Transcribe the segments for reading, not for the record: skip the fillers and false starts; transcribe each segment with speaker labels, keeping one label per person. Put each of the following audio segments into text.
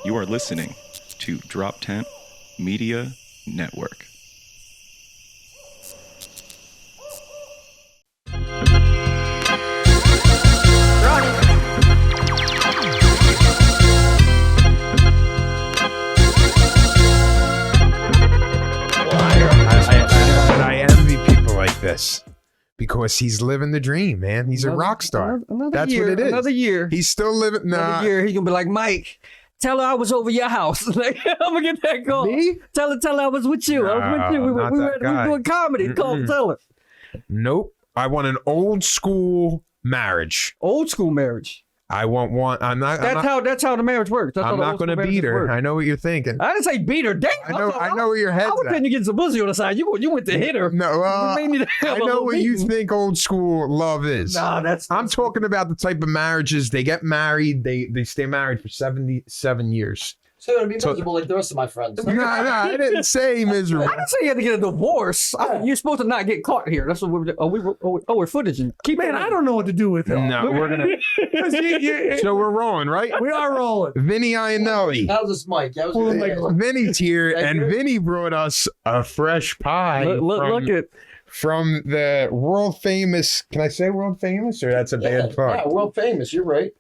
Speaker 1: You are listening to Drop Tent Media Network.
Speaker 2: I envy people like this because he's living the dream, man. He's a rock star. That's
Speaker 3: year,
Speaker 2: what it is.
Speaker 3: Another year.
Speaker 2: He's still living.
Speaker 3: Another year. He's gonna be like, Mike, tell her I was over your house. Like, I'm gonna get that call.
Speaker 2: Me?
Speaker 3: Tell her I was with you. I was with you. We were doing comedy. Call, tell her.
Speaker 2: Nope. I want an old school marriage.
Speaker 3: Old school marriage.
Speaker 2: I want one.
Speaker 3: That's how the marriage works. That's
Speaker 2: I'm not going to beat her.
Speaker 3: Work.
Speaker 2: I know what you're thinking.
Speaker 3: I didn't say beat her. Damn.
Speaker 2: I know where your head's
Speaker 3: I was thinking you getting some pussy on the side. You went to hit her.
Speaker 2: No, I know what you think old school love is.
Speaker 3: Nah,
Speaker 2: I'm talking about the type of marriages they get married. They stay married for 77 years.
Speaker 4: So you're gonna be miserable like the rest of my friends.
Speaker 2: No, I didn't say miserable.
Speaker 3: I didn't say you had to get a divorce. You're supposed to not get caught here. That's what we're footaging.
Speaker 5: I don't know what to do with it.
Speaker 2: No, we're gonna. So we're rolling, right?
Speaker 5: We are rolling.
Speaker 2: Vinny Iannelli.
Speaker 4: How's this, Mike?
Speaker 2: Vinny's here, and Vinny brought us a fresh pie. From the world famous. Can I say world famous, or that's a bad fuck?
Speaker 4: Yeah, world famous. You're right.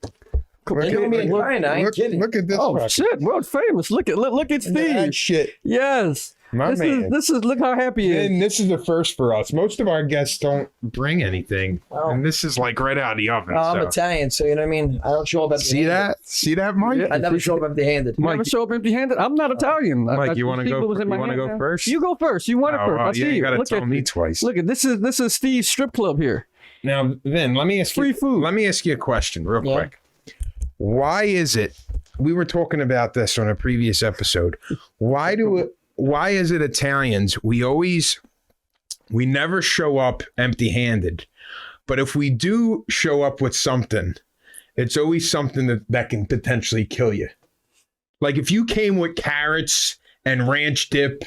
Speaker 2: Look at this.
Speaker 3: Oh shit, world famous. Look at Steve.
Speaker 2: That shit.
Speaker 3: Yes. This is look how happy he is.
Speaker 2: And this is the first for us. Most of our guests don't bring anything. And this is like right out of the oven.
Speaker 4: I'm Italian, so you know what I mean? I don't show up empty-handed.
Speaker 2: See that, Mike?
Speaker 4: Yeah, I never show up empty-handed.
Speaker 3: You never show up empty-handed? I'm not Italian.
Speaker 2: Mike, you want to go first?
Speaker 3: You go first. You want it first. I see you.
Speaker 2: You got to tell me twice.
Speaker 3: Look at this is Steve's strip club here.
Speaker 2: Now, Vin, let me ask
Speaker 3: free food.
Speaker 2: Let me ask you a question real quick. Why is it, we were talking about this on a previous episode, why is it Italians, we never show up empty-handed, but if we do show up with something, it's always something that can potentially kill you. Like if you came with carrots and ranch dip,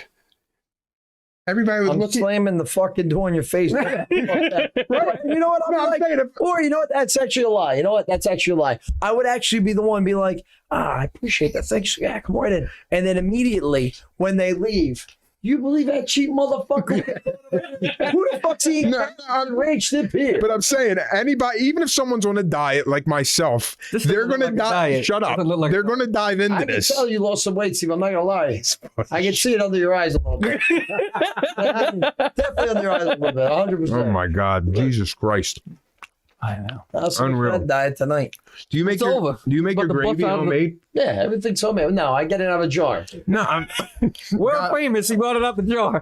Speaker 2: everybody would look
Speaker 4: slamming the fucking door in your face. Right? You know what? Or you know what? That's actually a lie. You know what? That's actually a lie. I would actually be the one be like, I appreciate that. Thanks. Yeah, come right in. And then immediately when they leave, you believe that cheap motherfucker? Who the fuck's eating ranch dip here?
Speaker 2: But I'm saying anybody, even if someone's on a diet like myself, they're going to dive. Shut up. They're going to dive into this.
Speaker 4: I can tell you lost some weight, Steve. I'm not going to lie. I can see it under your eyes a little bit. Definitely under your eyes a little bit. 100%.
Speaker 2: Oh my God. Jesus Christ.
Speaker 3: I know.
Speaker 4: That's unreal. Diet tonight.
Speaker 2: Do you make your gravy homemade?
Speaker 4: Yeah, everything's homemade. No, I get it out of a jar.
Speaker 2: No, I'm
Speaker 3: world famous. He brought it out the jar.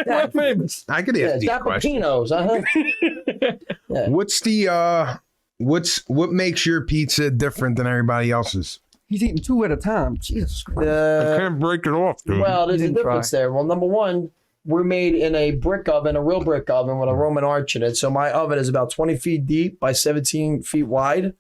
Speaker 3: World famous.
Speaker 2: I could ask these questions.
Speaker 4: Yeah.
Speaker 2: What's the what makes your pizza different than everybody else's?
Speaker 3: He's eating two at a time. Jesus Christ.
Speaker 2: I can't break it off, dude.
Speaker 4: Well, there's a difference there. Well, number one, we're made in a brick oven, a real brick oven with a Roman arch in it. So my oven is about 20 feet deep by 17 feet wide.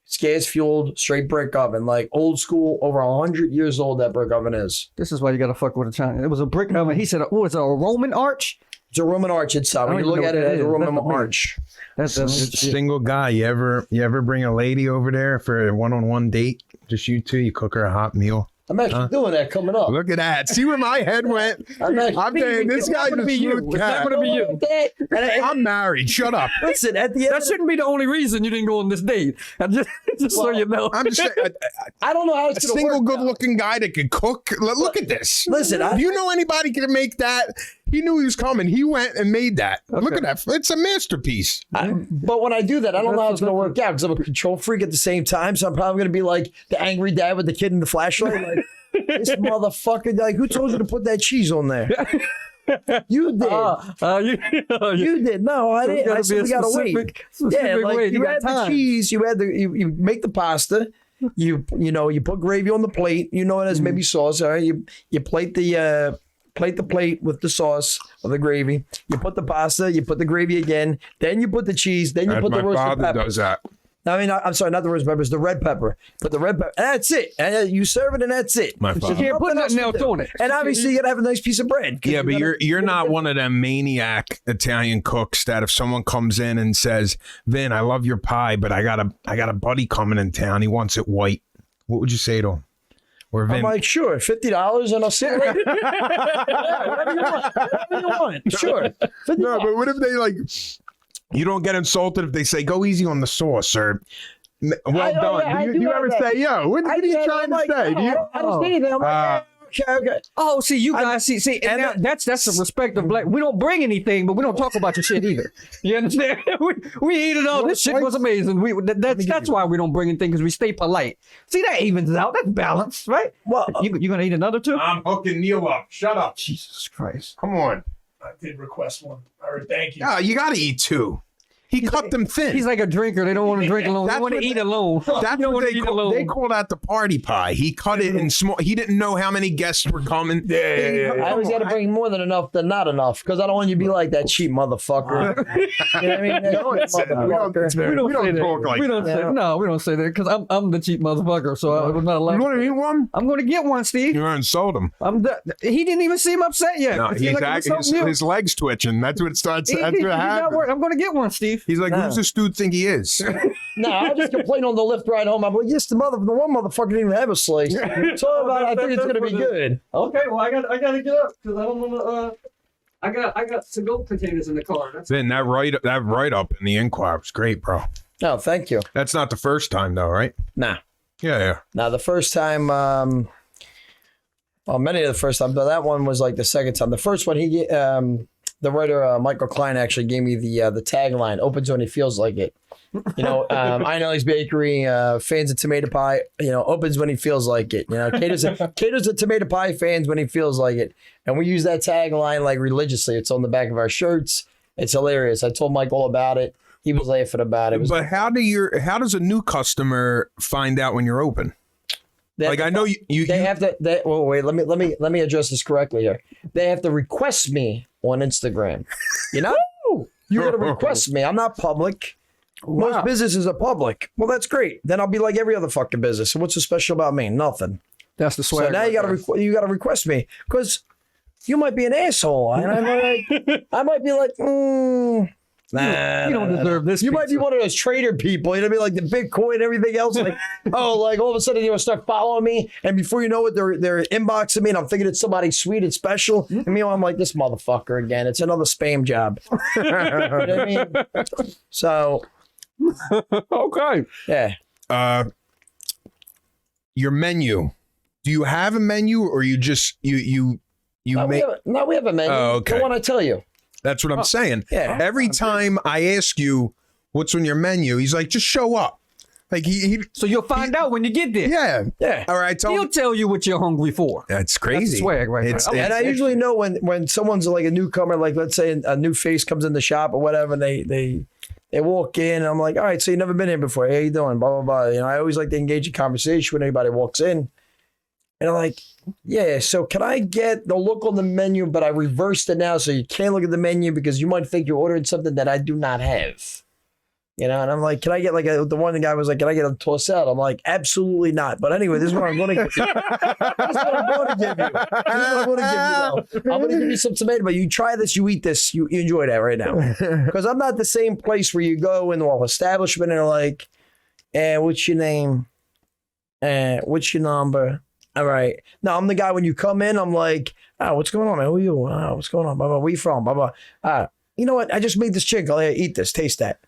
Speaker 4: It's gas-fueled, straight brick oven, like old school, over 100 years old that brick oven is.
Speaker 3: This is why you got to fuck with a China. It was a brick oven. He said, oh, it's a Roman arch?
Speaker 4: It's a Roman arch inside. When you look at it as a Roman arch.
Speaker 2: That's a single guy. You ever bring a lady over there for a one-on-one date? Just you two, you cook her a hot meal?
Speaker 4: I'm actually doing that coming up.
Speaker 2: Look at that. See where my head went? I'm saying this guy's a smooth cat.
Speaker 3: It's not going to be you.
Speaker 2: I'm married. Shut up.
Speaker 4: Listen, at the end
Speaker 3: that shouldn't be the only reason you didn't go on this date. Just so you know.
Speaker 2: I'm just saying,
Speaker 4: I don't know how it's
Speaker 2: going to work. A single good-looking guy that can cook. Look at this.
Speaker 4: Listen,
Speaker 2: if you know anybody can make that, he knew he was coming. He went and made that. Okay. Look at that. It's a masterpiece.
Speaker 4: But when I do that, I don't know how it's going to work out because I'm a control freak at the same time. So I'm probably going to be like the angry dad with the kid in the flashlight. Like, this motherfucker, like, who told you to put that cheese on there? You did. You did. No, I didn't. I said we got to wait. Yeah, like you had the cheese. You had you make the pasta. You put gravy on the plate. You know it has maybe sauce. All right. You plate the plate with the sauce or the gravy. You put the pasta. You put the gravy again. Then you put the cheese. Then you put the roasted pepper. My father does that. I mean, I'm sorry, not the roasted peppers, the red pepper. Put the red pepper. And that's it. And you serve it, and that's it.
Speaker 2: My father.
Speaker 3: You can't put nothing else on it.
Speaker 4: And obviously, you gotta have a nice piece of bread.
Speaker 2: Yeah, but you're not one of them maniac Italian cooks that if someone comes in and says, "Vin, I love your pie, but I got a buddy coming in town. He wants it white." What would you say to him? Where
Speaker 4: I'm like, sure, $50 and I'll see you later. Yeah, whatever you want. Whatever you want. Sure. $50.
Speaker 2: no, but what if they like, you don't get insulted if they say, go easy on the sauce or well done. Do you ever say, yo, what are you trying to say?
Speaker 4: I don't say anything. I'm like, okay.
Speaker 3: Oh, see, you guys see, and that's the respect of black. We don't bring anything, but we don't talk about your shit either. You understand? we eat it all. This shit was amazing. That's why we don't bring anything, because we stay polite. See, that evens out. That's balanced, right? Well, you gonna eat another too?
Speaker 2: I'm hooking Neil up. Shut up.
Speaker 3: Jesus Christ!
Speaker 2: Come on.
Speaker 5: I did request one. All right, thank you.
Speaker 2: Yeah, you got to eat 2. He cut them thin.
Speaker 3: He's like a drinker. They don't want to drink alone. They want to eat alone.
Speaker 2: That's what they call that the party pie. He cut it in small. He didn't know how many guests were coming.
Speaker 4: I always got to bring more than enough than not enough, because I don't want you to be like that cheap motherfucker. You know what I mean?
Speaker 2: We don't talk like that.
Speaker 3: We don't say that, because I'm the cheap motherfucker. So I was not allowed.
Speaker 2: You want to eat one?
Speaker 3: I'm going to get one, Steve.
Speaker 2: You sold him.
Speaker 3: He didn't even seem upset yet.
Speaker 2: No, his legs twitching. That's what it starts. That's what happens.
Speaker 3: I'm going to get one, Steve.
Speaker 2: He's like, who's this dude think he is?
Speaker 4: No, I just complain on the lift ride home. I'm like, yes, the one motherfucker didn't even have a slice. So I think it's gonna be good.
Speaker 3: Okay, well I gotta get up, because I don't want to. I got to-go potatoes in the car.
Speaker 2: Then that write up in the Inquirer was great, bro.
Speaker 4: No, thank you.
Speaker 2: That's not the first time though, right?
Speaker 4: Nah.
Speaker 2: Yeah.
Speaker 4: Now the first time, well, many of the first time, but that one was like the second time. The first one, the writer Michael Klein actually gave me the tagline: "Opens when he feels like it." Iannelli's Bakery, fans of tomato pie. Opens when he feels like it. Caters to tomato pie fans when he feels like it. And we use that tagline like religiously. It's on the back of our shirts. It's hilarious. I told Mike all about it. He was laughing about it.
Speaker 2: But how does a new customer find out when you're open? I know you. They
Speaker 4: have to. Wait. Let me address this correctly here. They have to request me on Instagram. You got to request me. I'm not public. Wow. Most businesses are public. Well, that's great. Then I'll be like every other fucking business. So what's so special about me? Nothing.
Speaker 3: That's the swag.
Speaker 4: So now you gotta request me, because you might be an asshole, and I might be like, nah,
Speaker 3: you don't deserve this.
Speaker 4: You might be one of those trader people. Be like the Bitcoin and everything else. Like, like all of a sudden you start following me, and before you know it, they're inboxing me, and I'm thinking it's somebody sweet and special. And meanwhile, I'm like, this motherfucker again. It's another spam job. You know what I mean? So.
Speaker 3: Okay.
Speaker 4: Yeah.
Speaker 2: Your menu. Do you have a menu, or you just you make?
Speaker 4: We have a menu.
Speaker 2: Oh, okay.
Speaker 4: The one I tell you.
Speaker 2: That's what I'm saying.
Speaker 4: Yeah.
Speaker 2: Every time I ask you what's on your menu, he's like, just show up. Like
Speaker 3: so you'll find out when you get there.
Speaker 2: Yeah. All right.
Speaker 3: He'll tell you what you're hungry for.
Speaker 2: That's crazy.
Speaker 3: That's swag, right?
Speaker 4: And I usually know when someone's like a newcomer, like let's say a new face comes in the shop or whatever, and they walk in, and I'm like, all right, so you've never been here before. Hey, how you doing? Blah, blah, blah. I always like to engage in conversation when anybody walks in. And I'm like, yeah, so can I get the look on the menu, but I reversed it now so you can't look at the menu because you might think you're ordering something that I do not have. And I'm like, can I get the guy was like, can I get a tossed salad? I'm like, absolutely not. But anyway, this is what I'm going to give you. This is what I'm going to give you. I'm going to give you some tomato, but you try this, you eat this, you enjoy that right now. Because I'm not the same place where you go in the establishment and they're like, what's your name? What's your number? All right. No, I'm the guy when you come in, I'm like, what's going on, man? Who are you? What's going on? Blah, blah. Where you from? Blah, blah. You know what? I just made this chicken. I'll eat this. Taste that.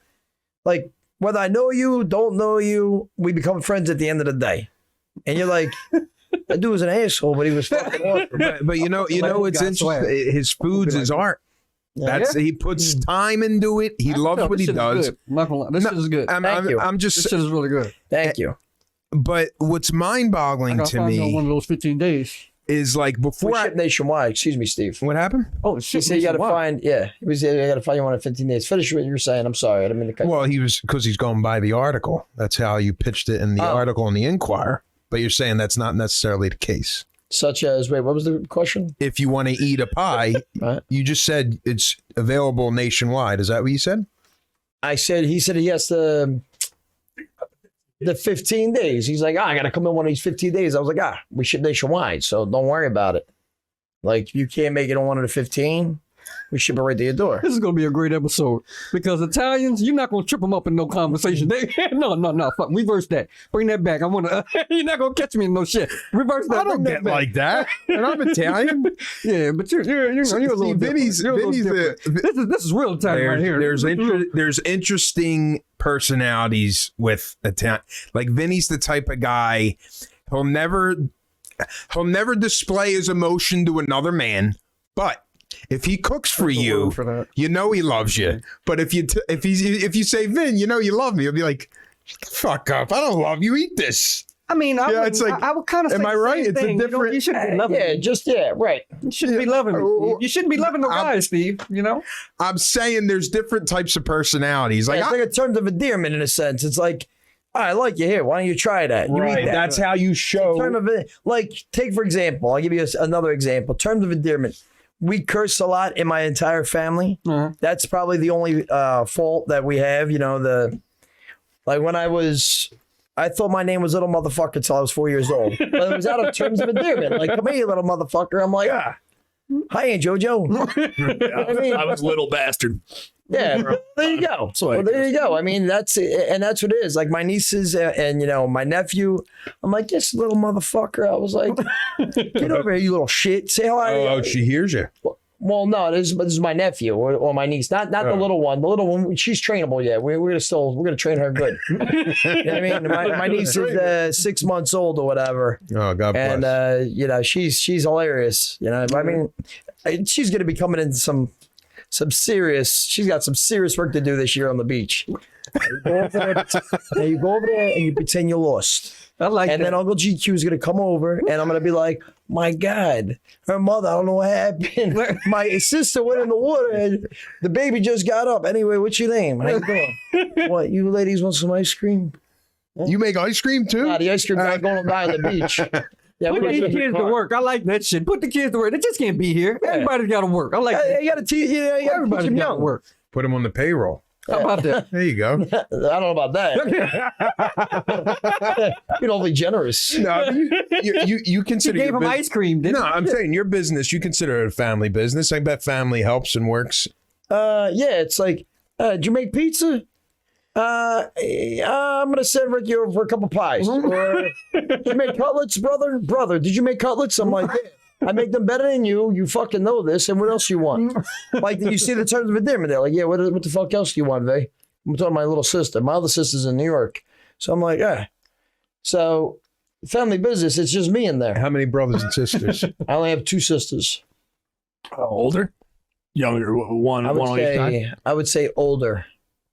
Speaker 4: Like, whether I know you, don't know you, we become friends at the end of the day. And you're like, that dude was an asshole, but he was fucking awesome.
Speaker 2: But it's interesting. His food's his art. He puts time into it. He loves what he does.
Speaker 3: This is good.
Speaker 4: Thank you.
Speaker 3: This shit is really good.
Speaker 4: Thank you.
Speaker 2: But what's mind-boggling to me,
Speaker 3: one of those 15 days,
Speaker 2: is like before
Speaker 4: we ship nationwide. Excuse me, Steve.
Speaker 2: What happened?
Speaker 3: Oh,
Speaker 4: shit! He said you got to find. Yeah, he was. You got to find you one in 15 days. Finish what you were saying. I'm sorry, I didn't mean to cut.
Speaker 2: Well, because he's going by the article. That's how you pitched it in the article in the Inquirer. But you're saying that's not necessarily the case.
Speaker 4: Such as, what was the question?
Speaker 2: If you want to eat a pie,
Speaker 4: right.
Speaker 2: You just said it's available nationwide. Is that what you said?
Speaker 4: He said he has the 15 days. He's like, I got to come in one of these 15 days. I was like, we ship nationwide, so don't worry about it. Like, you can't make it on one of the 15. we ship it right to your door.
Speaker 3: This is gonna be a great episode because Italians, you're not gonna trip them up in no conversation. No, fuck, reverse that. Bring that back. I wanna. You're not gonna catch me in no shit. Reverse that.
Speaker 2: I don't get like that, and I'm Italian.
Speaker 3: Yeah, but you're a little
Speaker 2: Vinny's
Speaker 3: different. This is real Italian right here.
Speaker 2: There's interesting personalities with Italian. Like Vinny's the type of guy he'll never display his emotion to another man, but if he cooks for you, you know he loves you. But if you say, Vin, you know you love me, he'll be like, shut the fuck up. I don't love you. Eat this.
Speaker 3: I mean, I would kind of say
Speaker 2: am I right?
Speaker 3: It's
Speaker 2: a different.
Speaker 3: You shouldn't be loving.
Speaker 4: Right.
Speaker 3: You shouldn't be loving me. Steve. You shouldn't be loving the guy, Steve. You know.
Speaker 2: I'm saying there's different types of personalities. Like
Speaker 4: it's like a term of endearment in a sense. It's like, oh, I like you here. Why don't you try that? You
Speaker 2: right.
Speaker 4: eat that.
Speaker 2: That's how you show.
Speaker 4: Take for example. I'll give you another example. Terms of endearment. We curse a lot in my entire family.
Speaker 3: Uh-huh.
Speaker 4: That's probably the only fault that we have. You know, like when I thought my name was Little Motherfucker until I was 4 years old. But it was out of terms of endearment. Like, come here, little motherfucker. I'm like, hi, Aunt JoJo.
Speaker 5: I mean, I was little bastard.
Speaker 4: Yeah, there you go. Well, there you go. I mean, that's it, and that's what it is. Like my nieces and you know my nephew. I'm like, this little motherfucker. I was like, get over here, you little shit. Say hello.
Speaker 2: Oh, she hears you.
Speaker 4: Well, no, this is my nephew or my niece, not the little one. The little one, she's trainable yet. We're gonna train her good. You know what I mean? My niece is 6 months old or whatever.
Speaker 2: Oh, God bless.
Speaker 4: And you know, she's hilarious. You know, I mean, she's gonna be coming into some serious. She's got some serious work to do this year on the beach. You go over there and you pretend you're lost.
Speaker 3: I like
Speaker 4: and
Speaker 3: that.
Speaker 4: then Uncle GQ is gonna come over, and I'm gonna be like, "My God, her mother, I don't know what happened. My sister went in the water, and the baby just got up. Anyway, what's your name? How you doing? What, you ladies want some ice cream?
Speaker 2: You make ice cream too?
Speaker 4: Nah, the ice cream not going to die on the beach. Yeah,
Speaker 3: put these kids to work. I like that shit. Put the kids to work. They just can't be here. Everybody's got to work. I like that.
Speaker 4: You got to teach.
Speaker 3: Everybody's got to work.
Speaker 2: Put them on the payroll.
Speaker 3: How about that?
Speaker 2: There you go.
Speaker 4: I don't know about that. You're awfully generous.
Speaker 2: No, you consider
Speaker 3: You gave him ice cream, didn't
Speaker 2: No, I'm saying your business, you consider it a family business. I bet family helps and works.
Speaker 4: Yeah, it's like, did you make pizza? I'm gonna send Ricky over for a couple pies. Or, did you make cutlets, brother? Brother, did you make cutlets? I'm like, yeah. I make them better than you. You fucking know this. And what else you want? Like, you see the terms of endearment. They're like, yeah, what the fuck else do you want, Vay? I'm talking to my little sister. My other sister's in New York. So I'm like, So, family business, it's just me in there.
Speaker 2: How many brothers and sisters?
Speaker 4: I only have 2 sisters.
Speaker 5: Older? Younger? One on each side?
Speaker 4: I would say older.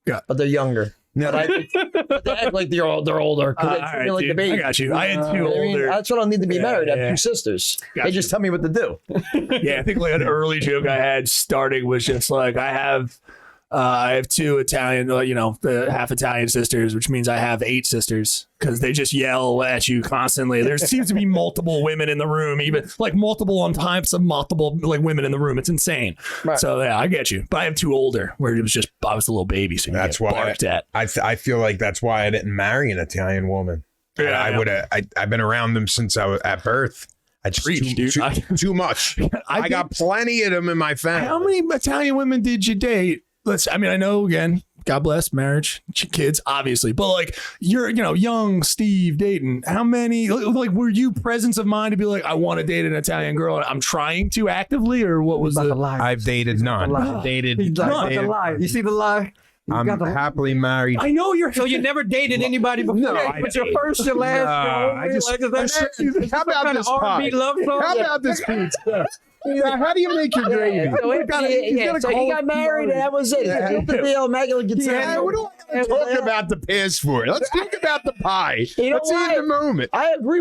Speaker 5: Yeah.
Speaker 4: But they're younger.
Speaker 2: No.
Speaker 4: But they act like they're older.
Speaker 5: Right,
Speaker 4: like the baby.
Speaker 5: I got you. I had 2 older.
Speaker 4: I mean, that's what I'll need to be married. I have 2 sisters.
Speaker 5: Got
Speaker 4: They just tell me what to do.
Speaker 5: Yeah, I think like an early joke I had starting was just like I have 2 Italian, half Italian sisters, which means I have 8 sisters because they just yell at you constantly. There seems to be multiple women in the room, even like multiple on types of multiple like women in the room. It's insane. Right. So yeah, I get you. But I have 2 older where it was just I was a little baby, so
Speaker 2: that's why
Speaker 5: barked at.
Speaker 2: I feel like that's why I didn't marry an Italian woman. Yeah, I would have. I've been around them since I was at birth. I just too much. I got plenty of them in my family.
Speaker 5: How many Italian women did you date? I know, again, God bless marriage, kids, obviously, but like you're, young Steve dating. How many, like, were you presence of mind to be like, I want to date an Italian girl and I'm trying to actively, or what was the?
Speaker 2: I've dated none.
Speaker 3: I've dated. He's about to lie. You see the lie?
Speaker 2: I'm happily married.
Speaker 5: I know you're.
Speaker 3: So you never dated anybody before?
Speaker 2: No,
Speaker 3: but your first, your last.
Speaker 2: How about this pie? How about this pizza? How do you make your gravy?
Speaker 4: So he got married and that was it. The immaculate conception.
Speaker 2: We don't talk about the passport. Let's talk about the pie.
Speaker 4: Let's
Speaker 2: see the moment.
Speaker 4: I agree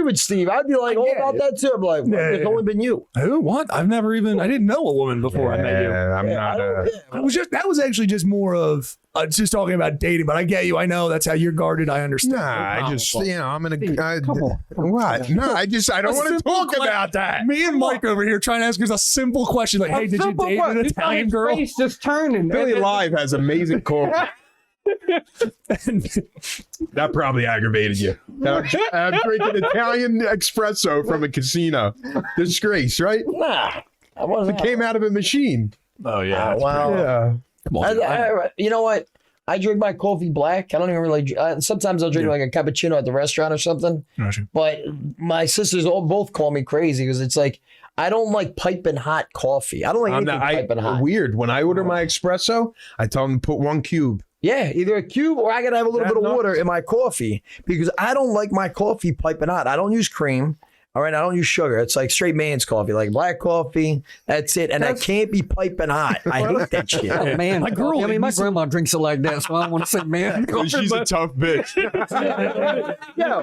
Speaker 4: with Steve. I'd be like all about that too. I'm like, it's only been you.
Speaker 5: Who? What? I didn't know a woman before I met you.
Speaker 2: I'm not.
Speaker 5: That was actually just more of just talking about dating, but I get you. I know that's how you're guarded. I understand.
Speaker 2: Nah, I'm gonna.
Speaker 3: Come on.
Speaker 2: What? No, I don't want to talk about that.
Speaker 5: Me and Mike over here trying to ask us a simple question like, hey, did you date an Italian girl?
Speaker 3: Face just turning.
Speaker 2: Billy Live has amazing coffee. That probably aggravated you. I'm drinking Italian espresso from a casino. Disgrace, right?
Speaker 4: Nah.
Speaker 2: It came out of a machine.
Speaker 5: Oh yeah.
Speaker 4: Wow.
Speaker 2: Yeah.
Speaker 5: Come on.
Speaker 4: You know what? I drink my coffee black. I don't even really. Sometimes I'll drink like a cappuccino at the restaurant or something.
Speaker 5: Gotcha.
Speaker 4: But my sisters both call me crazy because it's like I don't like piping hot coffee. I don't like anything piping hot.
Speaker 2: Weird. When I order my espresso, I tell them to put 1 cube.
Speaker 4: Yeah, either a cube or I gotta have a little bit of water in my coffee because I don't like my coffee piping hot. I don't use cream. All right, I don't use sugar. It's like straight man's coffee, like black coffee. That's it, and I can't be piping hot. I hate that shit.
Speaker 3: Oh, man, my grandma drinks it like that, so I don't want to say man.
Speaker 2: She's a tough bitch.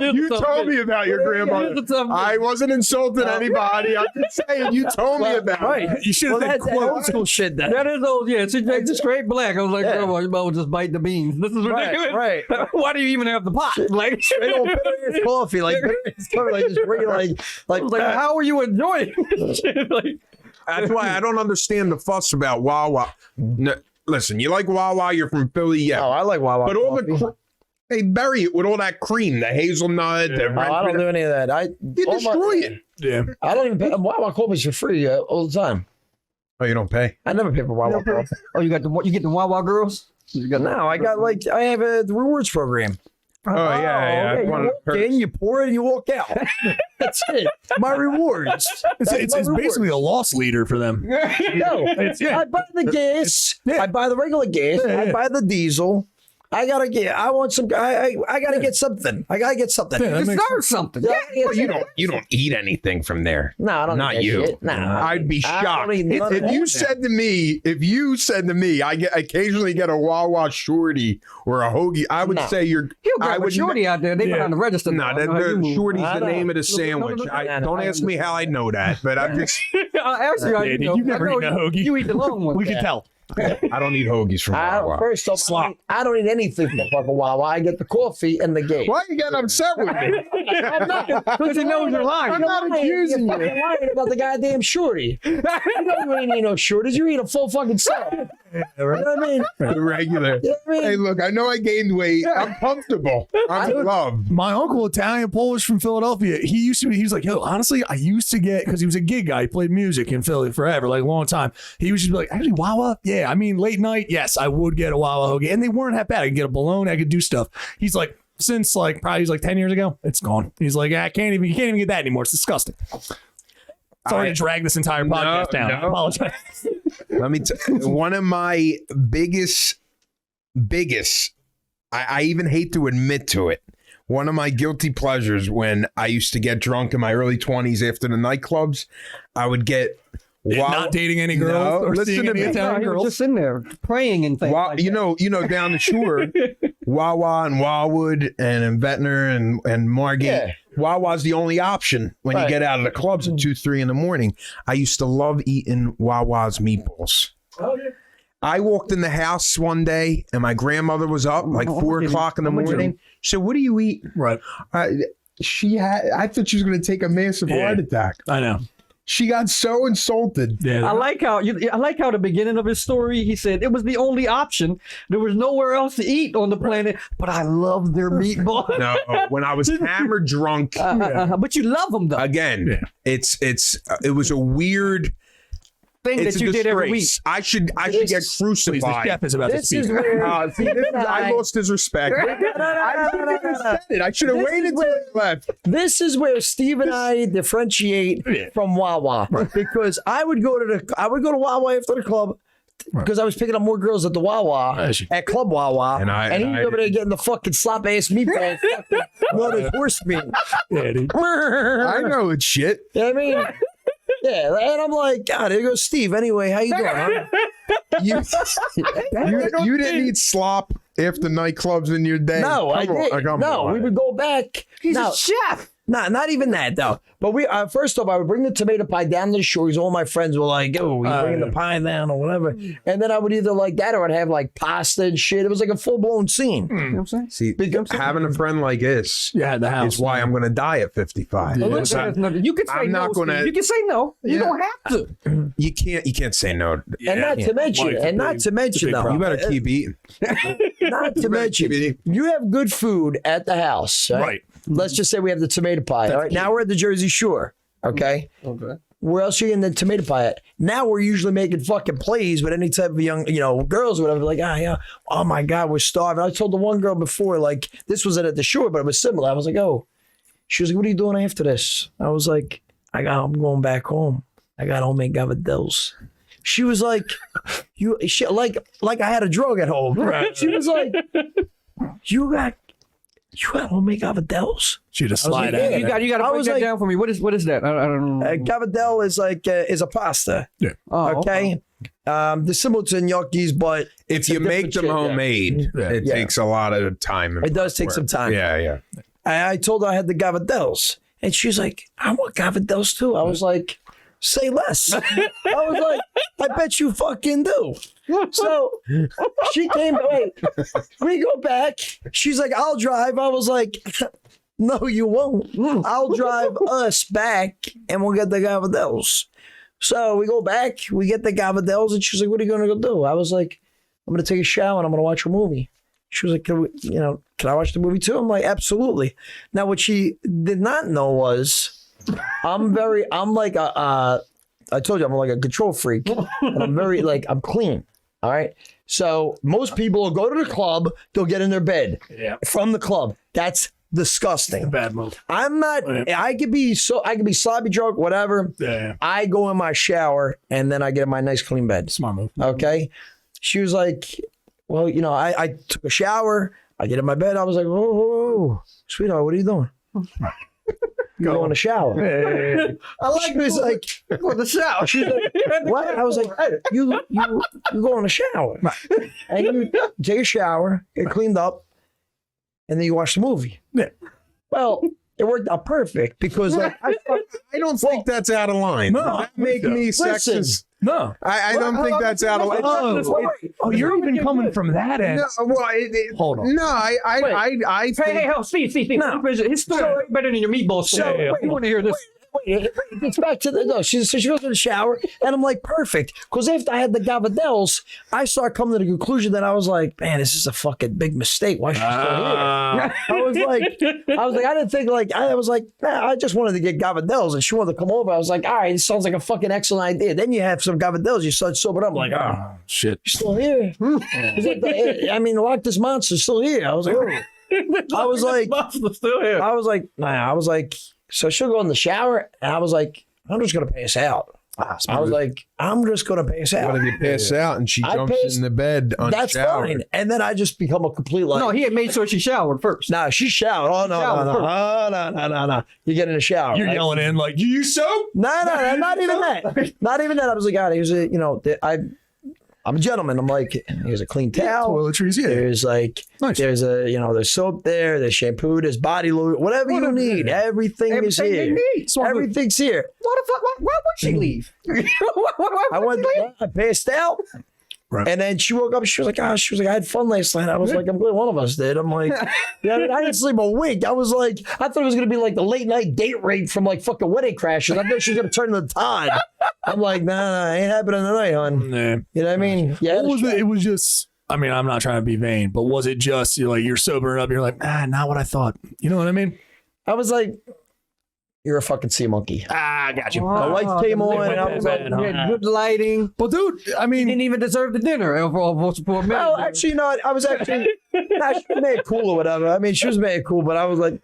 Speaker 2: You told me about your grandmother. I wasn't insulting anybody. I'm just saying you told me about it.
Speaker 5: You should have said
Speaker 4: old school shit.
Speaker 3: That is old. Yeah, she drinks it straight black. I was like, grandma, you might as well just bite the beans. This is ridiculous.
Speaker 4: Right.
Speaker 3: Why do you even have the pot? Like
Speaker 4: Straight old bitter coffee, like just regular, like
Speaker 3: how are you enjoying this shit? Like,
Speaker 2: That's why I don't understand the fuss about Wawa. No, listen, you like Wawa, you're from Philly, yeah.
Speaker 4: I like Wawa.
Speaker 2: But all they bury it with all that cream, the hazelnut, the red.
Speaker 4: I don't do any of that.
Speaker 2: You destroy it.
Speaker 5: Yeah.
Speaker 4: I don't even pay. Wawa coffees for free all the time.
Speaker 2: Oh, you don't pay?
Speaker 4: I never pay for Wawa coffee.
Speaker 3: oh, you get the Wawa girls?
Speaker 4: No, I have the rewards program.
Speaker 2: Oh, yeah.
Speaker 4: You walk in, you pour it, and you walk out. That's it. My rewards.
Speaker 5: It's basically a loss leader for them.
Speaker 4: No, I buy the gas. I buy the regular gas. I buy the diesel. I gotta get something. I gotta get something.
Speaker 5: Yeah,
Speaker 3: You deserve something.
Speaker 2: Well, you don't eat anything from there.
Speaker 4: No, I don't.
Speaker 2: Not
Speaker 4: eat that
Speaker 2: you.
Speaker 4: shit. No,
Speaker 2: I'd be shocked if you said to me, I occasionally get a Wawa shorty or a hoagie. I would say
Speaker 3: He'll grab a shorty out there. They go on the register.
Speaker 2: No, the shorty's the name of the sandwich. Don't ask me how I know that, but I'm just.
Speaker 3: I'll ask you how you know.
Speaker 5: You've never eaten a hoagie.
Speaker 3: You eat the long one.
Speaker 5: We can tell.
Speaker 2: I don't eat hoagies from Wawa.
Speaker 4: First off, I don't eat anything from fucking Wawa. I get the coffee and the gas.
Speaker 2: Why are you getting upset with me?
Speaker 4: I'm not.
Speaker 3: Because he knows you're lying.
Speaker 4: I'm not accusing you. You're lying about the goddamn shorty. You ain't eat no shorties. You eat a full fucking sub. You know what I mean?
Speaker 2: The regular.
Speaker 4: You know what I mean?
Speaker 2: Hey, look, I know I gained weight. I'm comfortable. I'm in love.
Speaker 5: My uncle, Italian Polish from Philadelphia, he was like, yo, honestly, I used to get, because he was a gig guy, he played music in Philly forever, like a long time. He was just be like, actually, Wawa? Yeah, I mean, late night, yes, I would get a Wawa hoagie. And they weren't that bad. I could get a bologna, I could do stuff. He's like, since probably 10 years ago, it's gone. He's like, you can't even get that anymore. It's disgusting. Sorry to drag this entire podcast down. I apologize.
Speaker 2: Let me tell you, one of my biggest, I even hate to admit to it, one of my guilty pleasures when I used to get drunk in my early 20s after the nightclubs, I would get...
Speaker 5: not dating any girls or
Speaker 2: listen
Speaker 5: seeing
Speaker 2: to
Speaker 5: any
Speaker 2: me.
Speaker 5: Italian
Speaker 3: He was
Speaker 5: girls.
Speaker 3: just in there praying and things. Like
Speaker 2: you know, down the shore, Wawa and Wildwood and in Ventnor and Margate.
Speaker 4: Yeah.
Speaker 2: Wawa's the only option when you get out of the clubs at 2-3 in the morning. I used to love eating Wawa's meatballs. Oh, yeah. I walked in the house one day and my grandmother was up like 4 o'clock in the morning. She said, "What do you eat?"
Speaker 5: Right.
Speaker 2: I thought she was going to take a massive heart attack.
Speaker 5: I know.
Speaker 2: She got so insulted.
Speaker 5: Yeah.
Speaker 3: I like how the beginning of his story, he said it was the only option. There was nowhere else to eat on the planet, but I love their meatballs.
Speaker 2: No, when I was hammered drunk.
Speaker 3: But you love them though.
Speaker 2: Again, it was a weird
Speaker 3: Thing that you did every week.
Speaker 2: I should get
Speaker 5: Please, the
Speaker 2: crucified.
Speaker 5: chef is about to
Speaker 4: This
Speaker 5: speak.
Speaker 4: is where
Speaker 2: I lost his respect. I should have waited till he left.
Speaker 4: This is where Steve and I differentiate from Wawa because I would go to Wawa after the club because I was picking up more girls at the Wawa at Club Wawa, and he was over there getting the fucking slop ass meatball, fucking horse meat.
Speaker 5: Yeah, dude.
Speaker 2: I know it's shit.
Speaker 4: You know what I mean? Yeah, and I'm like, God, here goes Steve. Anyway, how you doing? Huh?
Speaker 2: You didn't eat slop after nightclubs in your day.
Speaker 4: No, I didn't. No, we would go back.
Speaker 3: He's a chef.
Speaker 4: Not even that though. But we first off, I would bring the tomato pie down to the shore because all my friends were like, "Oh, you bringing the pie down or whatever." And then I would either like that or I'd have like pasta and shit. It was like a full blown scene.
Speaker 3: You know what I'm saying?
Speaker 2: See, having a friend like this
Speaker 5: the house
Speaker 2: is why I'm going to die at 55.
Speaker 3: You can say
Speaker 2: I'm
Speaker 3: no.
Speaker 2: not gonna-
Speaker 3: Steve. You can say no. You don't have to.
Speaker 2: You can't say no.
Speaker 4: And not to mention, though,
Speaker 2: You better keep eating.
Speaker 4: not to mention,
Speaker 2: eating.
Speaker 4: you have good food at the house, right?
Speaker 5: Right.
Speaker 4: Let's just say we have the tomato pie. All right, now we're at the Jersey Shore. Okay. where else are you getting the tomato pie at? Now we're usually making fucking plays with any type of young, girls or whatever. Like, yeah, oh my God, we're starving. I told the one girl before, like, this wasn't at the shore, but it was similar. I was like, oh, she was like, what are you doing after this? I was like, I'm going back home. I got homemade gavadels. She was like, like I had a drug at home. Right. She was like, you got homemade gavadels?
Speaker 5: She just slide
Speaker 3: Like,
Speaker 5: out.
Speaker 3: you got to break that down for me. What is that? I don't know.
Speaker 4: Gavadel is like is a pasta.
Speaker 5: Yeah.
Speaker 3: Oh,
Speaker 4: Okay. They're similar to gnocchis, but
Speaker 2: If you make them homemade, it takes a lot of time.
Speaker 4: it does take some time.
Speaker 2: Yeah.
Speaker 4: I told her I had the gavadels, and she's like, I want gavadels too. I was like, say less. I was like, I bet you fucking do. So she came, we go back. She's like, I'll drive. I was like, no, you won't. I'll drive us back and we'll get the gavadels. So we go back, we get the gavadels, and she's like, what are you going to go do? I was like, I'm going to take a shower and I'm going to watch a movie. She was like, can I watch the movie too? I'm like, absolutely. Now, what she did not know was I told you I'm like a control freak, and I'm very I'm clean. All right. So most people will go to the club, they'll get in their bed from the club. That's disgusting.
Speaker 5: Bad move.
Speaker 4: I'm not. I could be sloppy drunk, whatever.
Speaker 5: Yeah.
Speaker 4: I go in my shower and then I get in my nice clean bed.
Speaker 5: Smart move.
Speaker 4: Okay. She was like, well, I took a shower. I get in my bed. I was like, whoa, sweetheart, what are you doing? You go in the shower.
Speaker 5: Hey.
Speaker 4: She was like,
Speaker 3: Go in the shower.
Speaker 4: she's like, what? I was like, you go in the shower. And you take a shower, get cleaned up, and then you watch the movie.
Speaker 5: Yeah.
Speaker 4: Well, it worked out perfect because I
Speaker 2: don't think that's out of line.
Speaker 5: No,
Speaker 2: that make me
Speaker 4: listen.
Speaker 2: sexist.
Speaker 5: No.
Speaker 2: I don't think that's out of line.
Speaker 5: Oh, you're even coming from that end.
Speaker 2: No, well,
Speaker 5: Hold on.
Speaker 2: No, I think.
Speaker 3: Hey, Steve.
Speaker 4: No.
Speaker 3: His story better than your meatball story.
Speaker 5: Yeah.
Speaker 3: You want to hear this?
Speaker 4: It's back to the she goes to the shower and I'm like, perfect. Because after I had the gavadels, I started coming to the conclusion that I was like, man, this is a fucking big mistake. Why is she still here? I was like, I didn't think I was like, nah, I just wanted to get gavadels and she wanted to come over. I was like, all right, this sounds like a fucking excellent idea. Then you have some gavadels, you start sobering up. I'm like, oh,
Speaker 5: Shit.
Speaker 4: you're still here. The Loch Ness Monster's still here. I was like, oh. I was like,
Speaker 3: still here.
Speaker 4: I was like, nah, I was like, so she'll go in the shower, and I was like, I'm just going to pass out. I was like, I'm just going to pass out.
Speaker 2: What if you pass out and she
Speaker 4: I
Speaker 2: jumps
Speaker 4: passed-
Speaker 2: in the bed unshowered?
Speaker 4: That's fine. And then I just become a complete
Speaker 3: No, he had made sure she showered first.
Speaker 4: Nah, she showered. Oh, no. No. You get in the shower.
Speaker 5: You're yelling in like, you use soap?
Speaker 4: No, not even that. Not even that. I was like, God, here's I'm a gentleman. I'm like, here's a clean towel.
Speaker 5: Toiletries, yeah.
Speaker 4: There's
Speaker 5: Nice.
Speaker 4: there's there's soap there, there's shampoo, there's body lotion, whatever you need. Everything is
Speaker 3: Everything
Speaker 4: here.
Speaker 3: they need.
Speaker 4: Everything's here.
Speaker 3: Why the fuck? Why would she leave?
Speaker 4: I passed out.
Speaker 5: Right.
Speaker 4: And then she woke up. She was like, I had fun last night. I was like, I'm glad one of us did. I'm like, I didn't sleep a wink. I was like, I thought it was going to be like the late night date rape from like fucking Wedding Crashers. I thought she was going to turn into Todd. I'm like, nah, ain't happening tonight, hon.
Speaker 5: Nah.
Speaker 4: You know what I mean? Yeah.
Speaker 5: What was it? It was just, I'm not trying to be vain, but was it just you're sobering up? You're like, not what I thought. You know what I mean?
Speaker 4: I was like, you're a fucking sea monkey.
Speaker 5: I got you.
Speaker 4: My wife came on and I was like,
Speaker 3: You had good lighting.
Speaker 5: But dude, I
Speaker 3: You
Speaker 5: mean,
Speaker 3: didn't even deserve the dinner for support.
Speaker 4: well, actually not. I was actually, she was made cool or whatever. I mean, she was made cool, but I was like,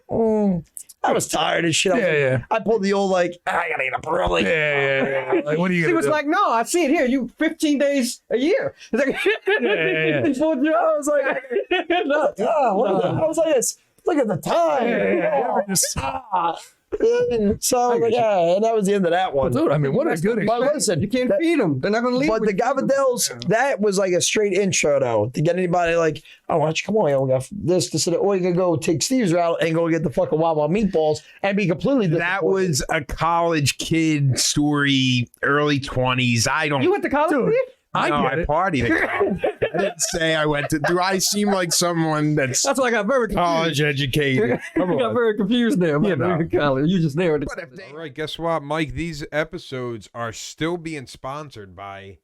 Speaker 4: I was tired and shit. I was like, I pulled the old I gotta eat up early.
Speaker 5: Yeah. Like, what are you
Speaker 3: She
Speaker 5: gonna
Speaker 3: was
Speaker 5: do?
Speaker 3: like, no, I see it here. You 15 days a year. It's like,
Speaker 4: I was like, I was like this. Look at the time. So I was like, and that was the end of that one.
Speaker 5: Dude, I mean, what a good
Speaker 4: But listen,
Speaker 3: you can't feed them. They're not going to leave.
Speaker 4: but the gavadels, that was like a straight intro though, to get anybody like, oh, why don't you come on, we got this, or you can go take Steve's route and go get the fucking Wawa meatballs and be completely
Speaker 2: That was a college kid story, early 20s. I don't.
Speaker 3: You went to college?
Speaker 2: I partied at college. I didn't say I went to. Do I seem like someone that's
Speaker 3: That's why I got very confused.
Speaker 2: college educated?
Speaker 3: I got very confused there.
Speaker 2: You know.
Speaker 3: College. You just there.
Speaker 2: All right, guess what, Mike? These episodes are still being sponsored by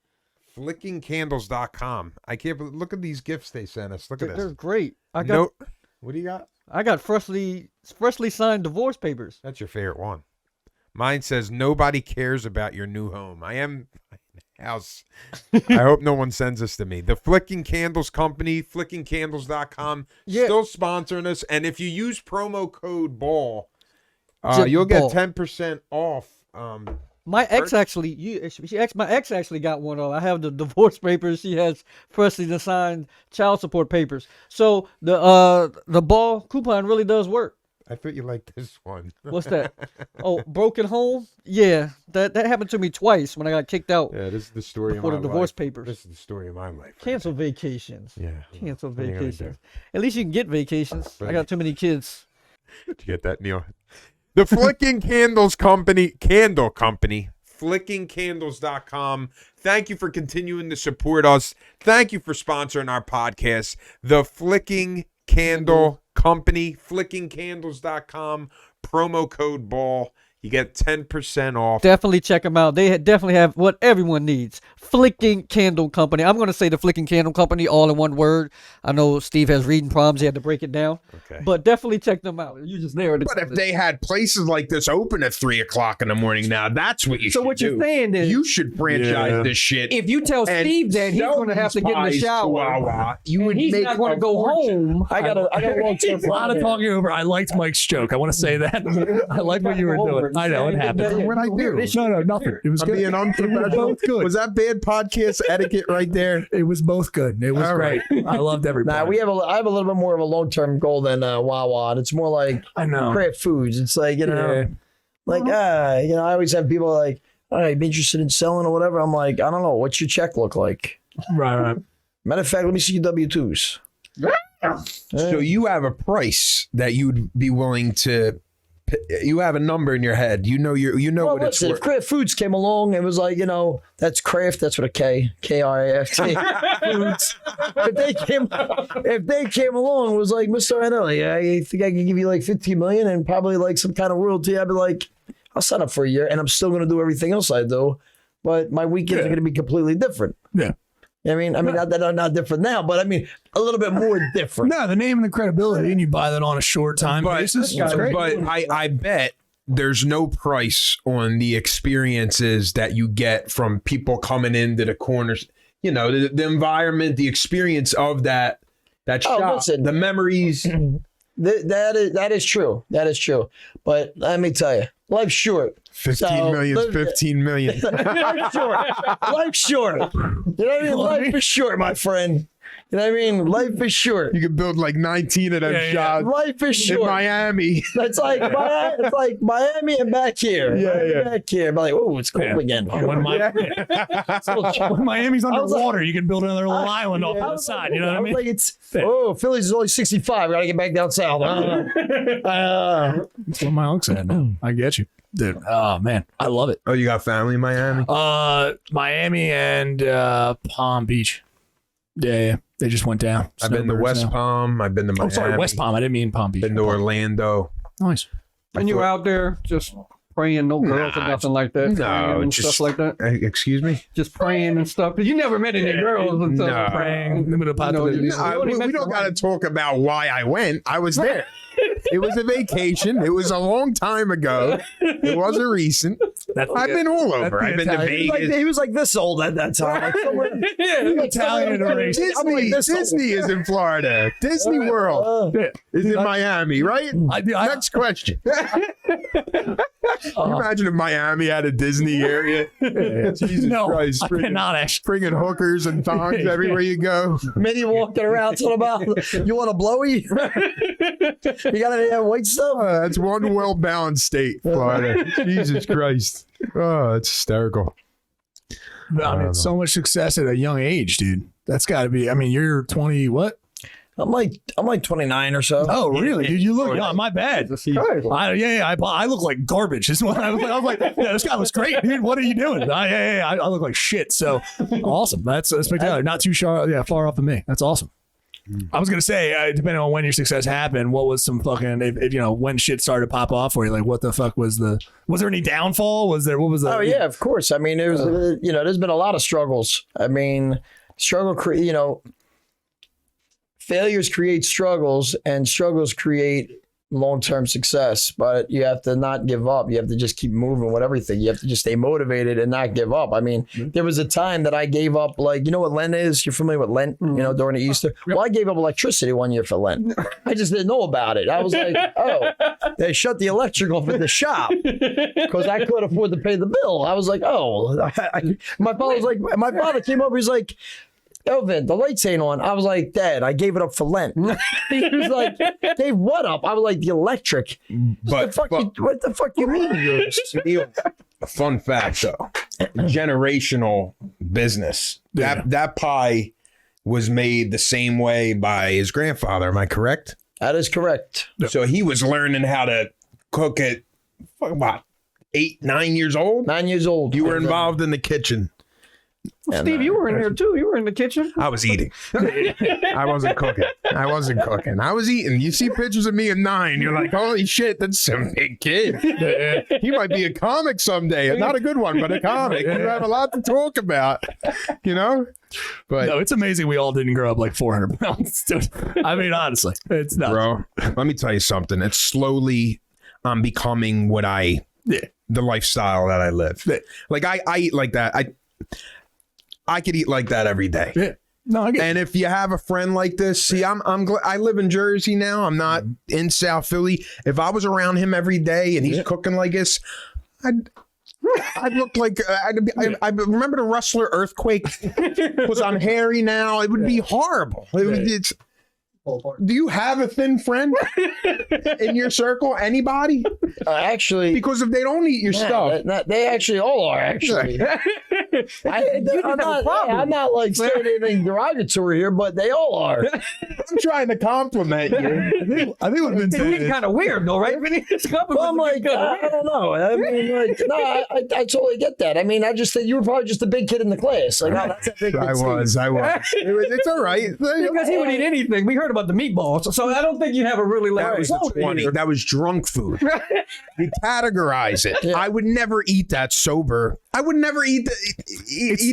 Speaker 2: flickingcandles.com. I can't believe, look at these gifts they sent us. Look at
Speaker 3: They're
Speaker 2: this.
Speaker 3: great.
Speaker 2: What do you got?
Speaker 3: I got freshly signed divorce papers.
Speaker 2: That's your favorite one. Mine says, nobody cares about your new home. I am house. I hope no one sends this to me. The Flicking Candles Company, flickingcandles.com, still sponsoring us. And if you use promo code BALL, you'll get 10% off.
Speaker 3: My ex actually, my ex actually got one. I have the divorce papers. She has freshly signed child support papers. So the ball coupon really does work.
Speaker 2: I thought you liked this one.
Speaker 3: What's that? Oh, broken home? Yeah, that happened to me twice when I got kicked out.
Speaker 2: Yeah, this is the story of my life.
Speaker 3: For the divorce papers.
Speaker 2: This is the story of my life.
Speaker 3: Cancel vacations.
Speaker 2: Yeah.
Speaker 3: Cancel vacations. At least you can get vacations. I got too many kids.
Speaker 2: Did you get that, Neil? The Flicking Candles Company, Candle Company, flickingcandles.com. Thank you for continuing to support us. Thank you for sponsoring our podcast. The Flicking Candle Company, flickingcandles.com, promo code BALL. You get 10% off.
Speaker 3: Definitely check them out. They definitely have what everyone needs. Flicking Candle Company. I'm going to say the Flicking Candle Company all in one word. I know Steve has reading problems. He had to break it down. Okay. But definitely check them out. You're just there.
Speaker 2: But if they had places like this open at 3 o'clock in the morning now, that's what you should do.
Speaker 3: So what you're saying is,
Speaker 2: you should franchise this shit.
Speaker 3: If you tell Steve that, he's going to have to get in the shower.
Speaker 2: You would
Speaker 3: he's
Speaker 2: make
Speaker 3: not going to go home.
Speaker 4: I got a long-term
Speaker 5: a lot of talking over. I liked Mike's joke. I want to say that. I like what you were doing. I know it happened.
Speaker 2: What I do?
Speaker 5: No, nothing. It was good.
Speaker 2: Being unprofessional.
Speaker 5: Good.
Speaker 2: Was that bad podcast etiquette right there?
Speaker 5: It was both good. It was great. I loved everybody.
Speaker 4: I have a little bit more of a long-term goal than Wawa. And it's more like craft foods. It's like, I always have people like, all right, be interested in selling or whatever. I'm like, I don't know. What's your check look like?
Speaker 5: Right.
Speaker 4: Matter of fact, let me see your W-2s.
Speaker 2: So you have a price that you'd be willing to. You have a number in your head. You know what it's worth.
Speaker 4: If Kraft Foods came along, it was like, that's Kraft. That's what a K-R-A-F-T. Foods. If they came along, it was like, Mr. Iannelli, I think I can give you like $15 million and probably like some kind of royalty. I'd be like, I'll sign up for a year, and I'm still going to do everything else I do, but my weekends are going to be completely different.
Speaker 5: Yeah.
Speaker 4: I mean, not that I'm not different now, but I mean, a little bit more different.
Speaker 5: No, the name and the credibility, and you buy that on a short time basis.
Speaker 2: But I bet there's no price on the experiences that you get from people coming into the corners. The environment, the experience of that shop,
Speaker 4: listen,
Speaker 2: the memories.
Speaker 4: That is true. That is true. But let me tell you, life's short.
Speaker 2: 15 million.
Speaker 4: Life's short. Life's short. You know what I mean? Life is short, my friend. You know what I mean? Life is short.
Speaker 2: You could build like 19 of them shops.
Speaker 4: Life is short.
Speaker 2: In Miami.
Speaker 4: It's like Miami and back here.
Speaker 2: Yeah.
Speaker 4: Back here. I'm like, oh, it's cold again.
Speaker 5: When Miami's underwater, you can build another little island off the side. You know what I mean?
Speaker 4: Philly's is only 65. I got to get back down south.
Speaker 5: That's what my uncle said. I get you. Dude, oh man, I love it.
Speaker 2: Oh, you got family in Miami?
Speaker 5: Miami and Palm Beach. Yeah, they just went down.
Speaker 2: I've been to West Palm. I've been to Miami.
Speaker 5: Oh, sorry, West Palm. I didn't mean Palm Beach.
Speaker 2: Been to Orlando.
Speaker 5: Nice.
Speaker 3: And you were out there just praying, no girls or nothing like that?
Speaker 2: No,
Speaker 3: and stuff like that.
Speaker 2: Excuse me?
Speaker 3: Just praying and stuff. Because you never met any girls and stuff.
Speaker 2: No.
Speaker 5: Praying.
Speaker 2: We don't got to talk about why I went. I was there. It was a vacation. It was a long time ago. It wasn't recent. I've been all over. I've been to Vegas.
Speaker 4: He was like this old at that time.
Speaker 5: Italian race.
Speaker 2: Disney is in Florida. Disney World is in Miami, right? Next question. Can you imagine if Miami had a Disney area? Jesus Christ.
Speaker 5: I cannot actually.
Speaker 2: Bringing hookers and thongs everywhere you go.
Speaker 4: Many walking around talking about, you want a blowy? You got any white stuff?
Speaker 2: That's one well-balanced state, Florida. Jesus Christ. Oh, it's hysterical.
Speaker 5: I mean, so much success at a young age, dude. That's got to be. I mean, you're 20. What?
Speaker 4: I'm like 29 or so.
Speaker 5: Oh, really, dude? You look. Oh, my bad. I look like garbage. This one, I was like, yeah, this guy looks great, dude. What are you doing? I look like shit. So awesome. That's spectacular. Not too far off of me. That's awesome. I was gonna say, depending on when your success happened, what was some fucking if when shit started to pop off for you? Like, what the fuck was there any downfall? What was the?
Speaker 4: Oh yeah, of course. I mean, it was there's been a lot of struggles. I mean, failures create struggles, and struggles create long-term success, but you have to not give up. You have to just keep moving with everything. You have to just stay motivated and not give up. I mean, there was a time that I gave up, like, you know what Lent is? You're familiar with Lent, you know, during the Easter? Well, I gave up electricity 1 year for Lent. I just didn't know about it. I was like, oh, they shut the electric off at the shop because I couldn't afford to pay the bill. I was like, oh, my father came over, he's like, Elvin, the lights ain't on. I was like, Dad, I gave it up for Lent. He was like, gave what up? I was like, the electric. What the fuck you mean?
Speaker 2: Fun fact, though. Generational business. That pie was made the same way by his grandfather. Am I correct?
Speaker 4: That is correct.
Speaker 2: So he was learning how to cook at about 8, 9 years old?
Speaker 4: 9 years old.
Speaker 2: You were involved in the kitchen.
Speaker 3: Well, Steve, you were in there too. You were in the kitchen.
Speaker 2: I was eating. I wasn't cooking. I was eating. You see pictures of me at 9. You're like, holy shit, that's some big kid. He might be a comic someday. Not a good one, but a comic. You have a lot to talk about, you know? But
Speaker 5: no, it's amazing we all didn't grow up like 400 pounds. Dude. I mean, honestly, it's nuts. Bro,
Speaker 2: let me tell you something. It's slowly becoming what the lifestyle that I live. Like I eat like that. I could eat like that every day.
Speaker 5: Yeah. No, I get
Speaker 2: and if you have a friend like this, see, I'm glad I live in Jersey now. I'm not in South Philly. If I was around him every day and he's cooking like this, I'd look like I remember the Rustler earthquake was on Harry now. It would be horrible. It's. Do you have a thin friend in your circle? Anybody?
Speaker 4: Actually,
Speaker 2: because if they don't eat your stuff,
Speaker 4: they actually all are. Actually, I'm not like saying anything derogatory here, but they all are.
Speaker 2: I'm trying to compliment you.
Speaker 5: I think what Vincent
Speaker 3: is kind of weird, though, right?
Speaker 4: Well, I'm like, I don't know. I mean, like, no, I totally get that. I mean, I just think you were probably just a big kid in the class. Like, oh, that's a big kid.
Speaker 2: I was. It's all right
Speaker 3: because he would eat anything. We heard about the meatballs, so I don't think you have a really
Speaker 2: that was 20. That was drunk food. You categorize it. Yeah. I would never eat that sober. I would never eat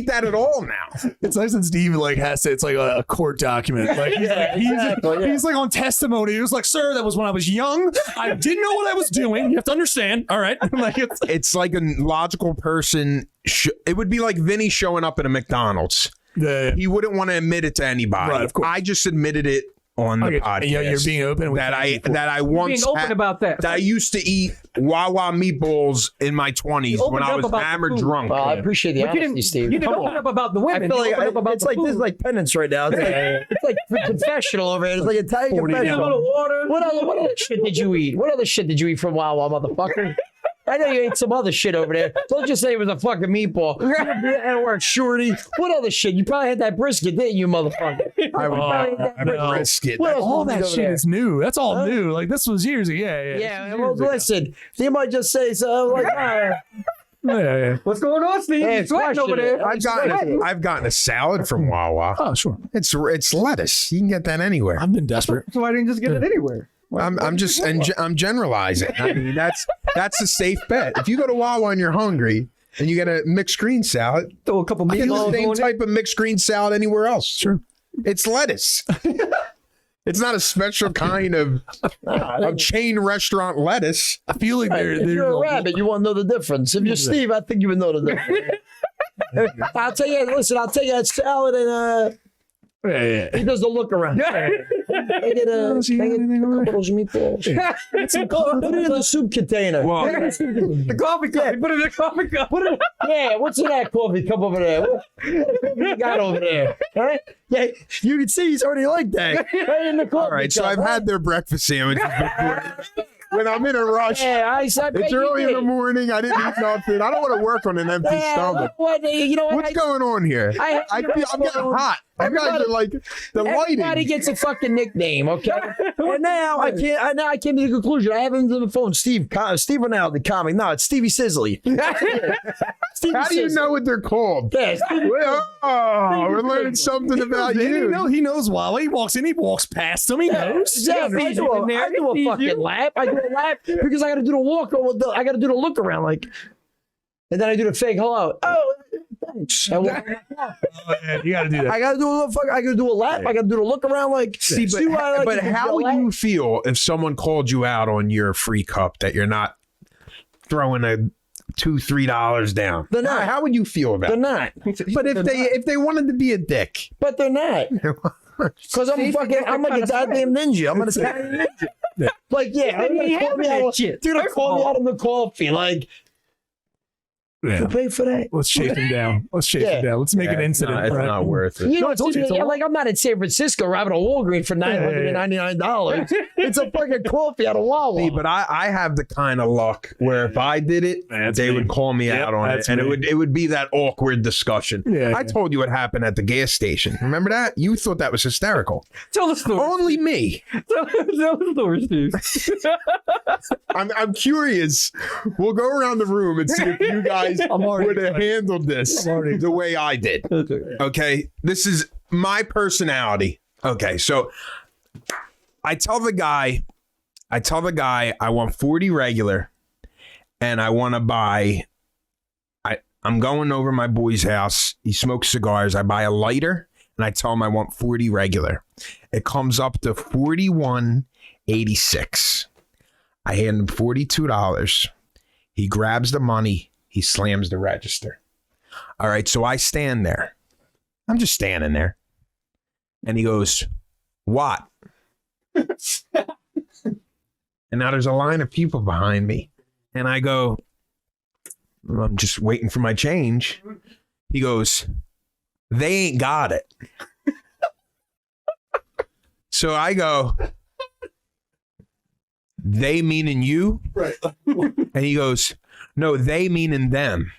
Speaker 2: that at all now.
Speaker 5: It's nice that Steve like has to, it's like a court document. Like he's like on testimony. He was like, sir, that was when I was young. I didn't know what I was doing. You have to understand. All right. Like
Speaker 2: it's like a logical person. It would be like Vinny showing up at a McDonald's.
Speaker 5: Yeah.
Speaker 2: He wouldn't want to admit it to anybody. Right, of course. I just admitted it on the podcast.
Speaker 5: Yeah, you're being open with
Speaker 2: that I once
Speaker 3: being open about that.
Speaker 2: I used to eat Wawa meatballs in my 20s when I was hammered drunk.
Speaker 4: Well, I appreciate the honesty, Steve.
Speaker 3: You didn't open up about the women.
Speaker 4: I feel like it's like this is like penance right now. It's like confessional over here. It's like Italian confessional. What other shit did you eat? What other shit did you eat from Wawa, motherfucker? I know you ate some other shit over there. Don't just say it was a fucking meatball. And weren't shorty. What other shit? You probably had that brisket, didn't you, motherfucker?
Speaker 2: I brisket.
Speaker 5: All that shit is new. That's all new. Like this was years ago.
Speaker 4: Yeah. Well, listen, they might just say so. Like,
Speaker 5: yeah.
Speaker 3: What's going on, Steve?
Speaker 4: Hey,
Speaker 3: sweating over there.
Speaker 2: I've gotten a salad from Wawa.
Speaker 5: Oh, sure.
Speaker 2: It's lettuce. You can get that anywhere.
Speaker 5: I've been desperate.
Speaker 3: So I didn't just get it anywhere.
Speaker 2: I'm generalizing. I mean, that's a safe bet. If you go to Wawa and you're hungry and you get a mixed green salad,
Speaker 3: throw a couple
Speaker 2: get the same type of mixed green salad anywhere else.
Speaker 5: Sure,
Speaker 2: it's lettuce. It's not a special kind of chain restaurant lettuce.
Speaker 5: I feel like
Speaker 4: if you're a rabbit, you won't know the difference. If you're Steve, I think you would know the difference. I'll tell you. Listen, I'll tell you that salad and he does the look around. I get a couple of those meatballs. Put it in the soup container.
Speaker 2: Well,
Speaker 3: the coffee cup. Put it in the coffee cup.
Speaker 4: What's in that coffee cup over there? What you got over there? Right? Yeah, you can see he's already like that. Right in the coffee
Speaker 2: All right, so I've had their breakfast sandwiches before. When I'm in a rush, it's early in the morning. I didn't eat nothing. I don't want to work on an empty stomach. What's going on here? I'm getting hot. You guys are like the lighting.
Speaker 4: Everybody gets a fucking nickname, okay? And now I came to the conclusion. I have him on the phone. Steve Rinaldi, comic. No, it's Stevie Sizzly.
Speaker 2: How do you know what they're called?
Speaker 4: Yeah,
Speaker 2: we're learning something about you.
Speaker 5: He knows Wawa. He walks in. He walks past him. He knows.
Speaker 4: Exactly. I do a fucking lap. I do a lap because I got to do the walk. I got to do the look around, like, and then I do the fake hello. Oh, thanks. And walk around.
Speaker 5: Oh, yeah, you got to do that.
Speaker 4: I gotta do a little fuck. I gotta do a lap. I gotta do a look around. Like,
Speaker 2: See, but how would you feel if someone called you out on your free cup that you're not throwing a $2-3 down?
Speaker 4: They're not.
Speaker 2: How would you feel about
Speaker 4: They're
Speaker 2: it?
Speaker 4: not.
Speaker 2: But if they wanted to be a dick,
Speaker 4: But they're not. Because I'm like a goddamn ninja. I'm an Italian ninja. Like, yeah, I'm gonna call me out. Dude, call me out on the coffee. Like, you pay for that?
Speaker 5: Let's chase him down. Let's chase him down. Let's make an incident.
Speaker 2: It's
Speaker 5: right?
Speaker 2: not worth it.
Speaker 4: You know,
Speaker 5: I told you, it's
Speaker 4: like I'm not in San Francisco robbing a Walgreens for $999. It's a fucking coffee out of Wawa.
Speaker 2: See, but I have the kind of luck where if I did it, they would call me out on it, and it would be that awkward discussion. I told you what happened at the gas station. Remember that? You thought that was hysterical.
Speaker 3: Tell the story.
Speaker 2: Only me.
Speaker 3: Tell the story, Steve.
Speaker 2: I'm curious. We'll go around the room and see if you guys would have handled this the way I did. Okay, this is my personality. Okay, so I tell the guy I want 40 regular, and I want to buy. I'm going over my boy's house. He smokes cigars. I buy a lighter, and I tell him I want 40 regular. It comes up to $41.86. I hand him $42. He grabs the money. He slams the register. All right, so I stand there. I'm just standing there. And he goes, "What?" And now there's a line of people behind me. And I go, "I'm just waiting for my change." He goes, "They ain't got it." So I go, "They meaning you?"
Speaker 5: Right.
Speaker 2: And he goes, "No, they meaning them."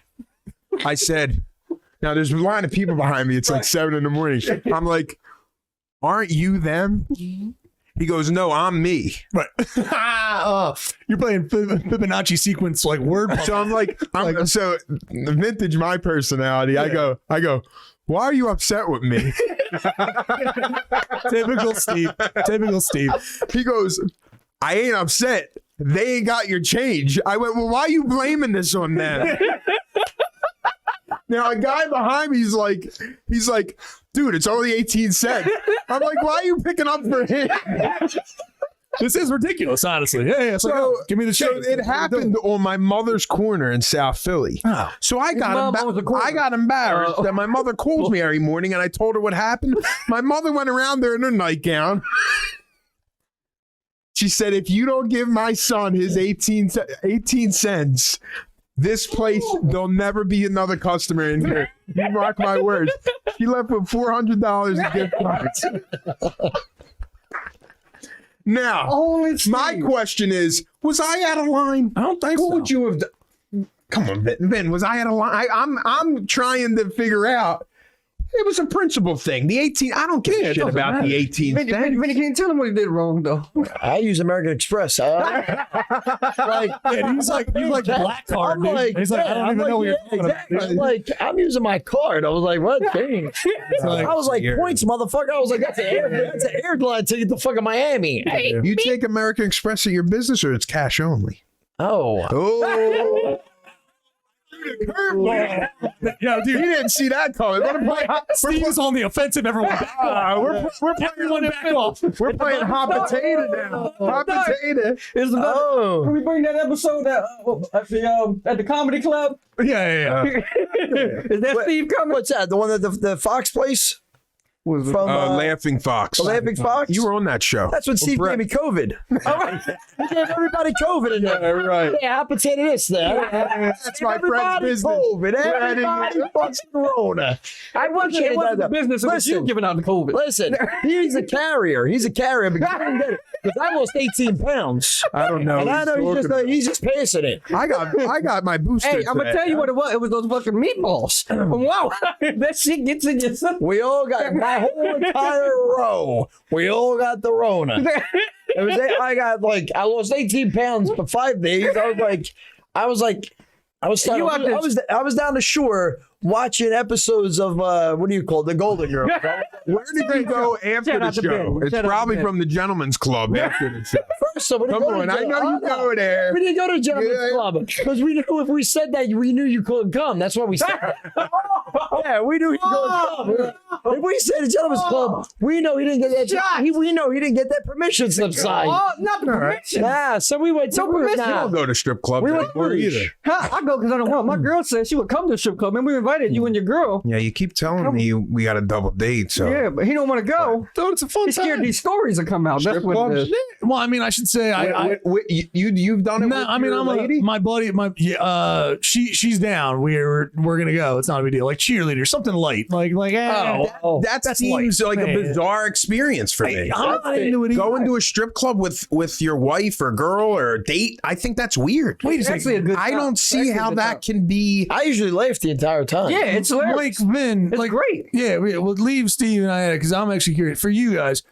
Speaker 2: I said, now there's a line of people behind me. It's like 7 a.m. I'm like, "Aren't you them?" He goes, "No, I'm me."
Speaker 5: Right. You're playing Fibonacci sequence like word.
Speaker 2: So I'm like, so vintage my personality. Yeah. I go, "Why are you upset with me?"
Speaker 5: Typical Steve. Typical Steve.
Speaker 2: He goes, "I ain't upset. They ain't got your change." I went, "Well, why are you blaming this on them?" Now a guy behind me, he's like, "Dude, it's only 18 cents." I'm like, "Why are you picking up for him?"
Speaker 5: This is ridiculous, honestly. Yeah. So, give me the change.
Speaker 2: So it happened on my mother's corner in South Philly.
Speaker 5: Oh.
Speaker 2: So I got embarrassed that my mother calls me every morning, and I told her what happened. My mother went around there in her nightgown. She said, "If you don't give my son his 18 cents, this place, there'll never be another customer in here. You mark my words." She left with $400 in gift cards. Now, my question is, was I out of line?
Speaker 5: I don't think so.
Speaker 2: What would you have done? Come on, Ben. Was I out of line? I'm trying to figure out. It was a principle thing. The 18, I don't give a shit about the 18 cents.
Speaker 3: Vinny, can you tell him what he did wrong, though?
Speaker 4: I use American Express.
Speaker 5: He's like black card. He's like, I don't even know what you're talking about.
Speaker 4: Like, I'm using my card. I was like, what thing? I was like, points, motherfucker. I was like, that's an airline ticket to fucking Miami. Hey,
Speaker 2: you take American Express at your business, or it's cash only?
Speaker 4: Oh.
Speaker 5: Yeah, dude,
Speaker 2: you didn't see that coming.
Speaker 5: Steve's on the offensive, everyone.
Speaker 2: We're playing back off. We're playing hot potato now. Hot potato.
Speaker 3: Can we bring that episode at the comedy club?
Speaker 5: Yeah.
Speaker 3: Is that Steve coming?
Speaker 4: What's that? The one at the Fox place?
Speaker 2: From Laughing Fox.
Speaker 4: Laughing Fox?
Speaker 2: You were on that show.
Speaker 4: That's when Steve gave me COVID. He gave everybody COVID in there.
Speaker 2: Yeah, right.
Speaker 4: Yeah, hot potato this there.
Speaker 2: That's my friend's business.
Speaker 4: COVID. Everybody fucks Corona.
Speaker 3: It wasn't the business. It was you giving out the COVID.
Speaker 4: Listen, he's a carrier. He's a carrier because I lost 18 pounds.
Speaker 2: I don't know.
Speaker 4: And I know he's just passing it.
Speaker 2: I got my booster.
Speaker 3: Hey, I'm going to tell you what it was. It was those fucking meatballs. Wow. That shit gets in your system.
Speaker 4: We all got my whole entire row. We all got the Rona. I lost 18 pounds for 5 days. I was down the shore watching episodes of what do you call it? The Golden Girls. Right?
Speaker 2: Where did you go after the show? It's probably from the Gentleman's Club after the show.
Speaker 4: First of all,
Speaker 2: come on, I know you go there.
Speaker 4: We didn't go to Gentleman's Club because we knew if we said that, we knew you couldn't come. That's why we said that. Yeah, we knew he go to the club. If we say the gentleman's club, we know he didn't get that. We know he didn't get that permission slip signed.
Speaker 3: Oh, not the permission.
Speaker 4: Nah, so we went to
Speaker 3: permission.
Speaker 2: I don't go to strip clubs anymore either.
Speaker 3: I go because I don't want. My girl said she would come to the strip club, and we invited you and your girl.
Speaker 2: Yeah, you keep telling me we got a double date. So
Speaker 3: Yeah, but he don't want to go.
Speaker 5: Dude, it's a fun
Speaker 3: He's scared
Speaker 5: time.
Speaker 3: these stories will come out. That's
Speaker 2: strip
Speaker 3: what
Speaker 2: clubs.
Speaker 3: it is.
Speaker 5: Well, I mean, I should say
Speaker 2: You've done it.
Speaker 5: No,
Speaker 2: with
Speaker 5: I mean,
Speaker 2: your
Speaker 5: I'm
Speaker 2: lady?
Speaker 5: my buddy. She's down. We're gonna go. It's not a big deal. Like cheerleader, something light.
Speaker 2: That seems like a bizarre experience for me.
Speaker 5: I'm not into it.
Speaker 2: Going to a strip club with your wife or girl or a date, I think that's weird.
Speaker 5: Wait a
Speaker 3: It's actually a
Speaker 5: second.
Speaker 3: good
Speaker 2: I
Speaker 3: time.
Speaker 2: don't
Speaker 3: It's
Speaker 2: see
Speaker 3: actually a
Speaker 2: how
Speaker 3: good
Speaker 2: that
Speaker 3: time.
Speaker 2: can be.
Speaker 4: I usually laugh the entire time.
Speaker 3: Yeah, it's hilarious.
Speaker 5: Mike, Vin,
Speaker 3: It's great.
Speaker 5: Yeah, we'll leave Steve and I because I'm actually curious. For you guys,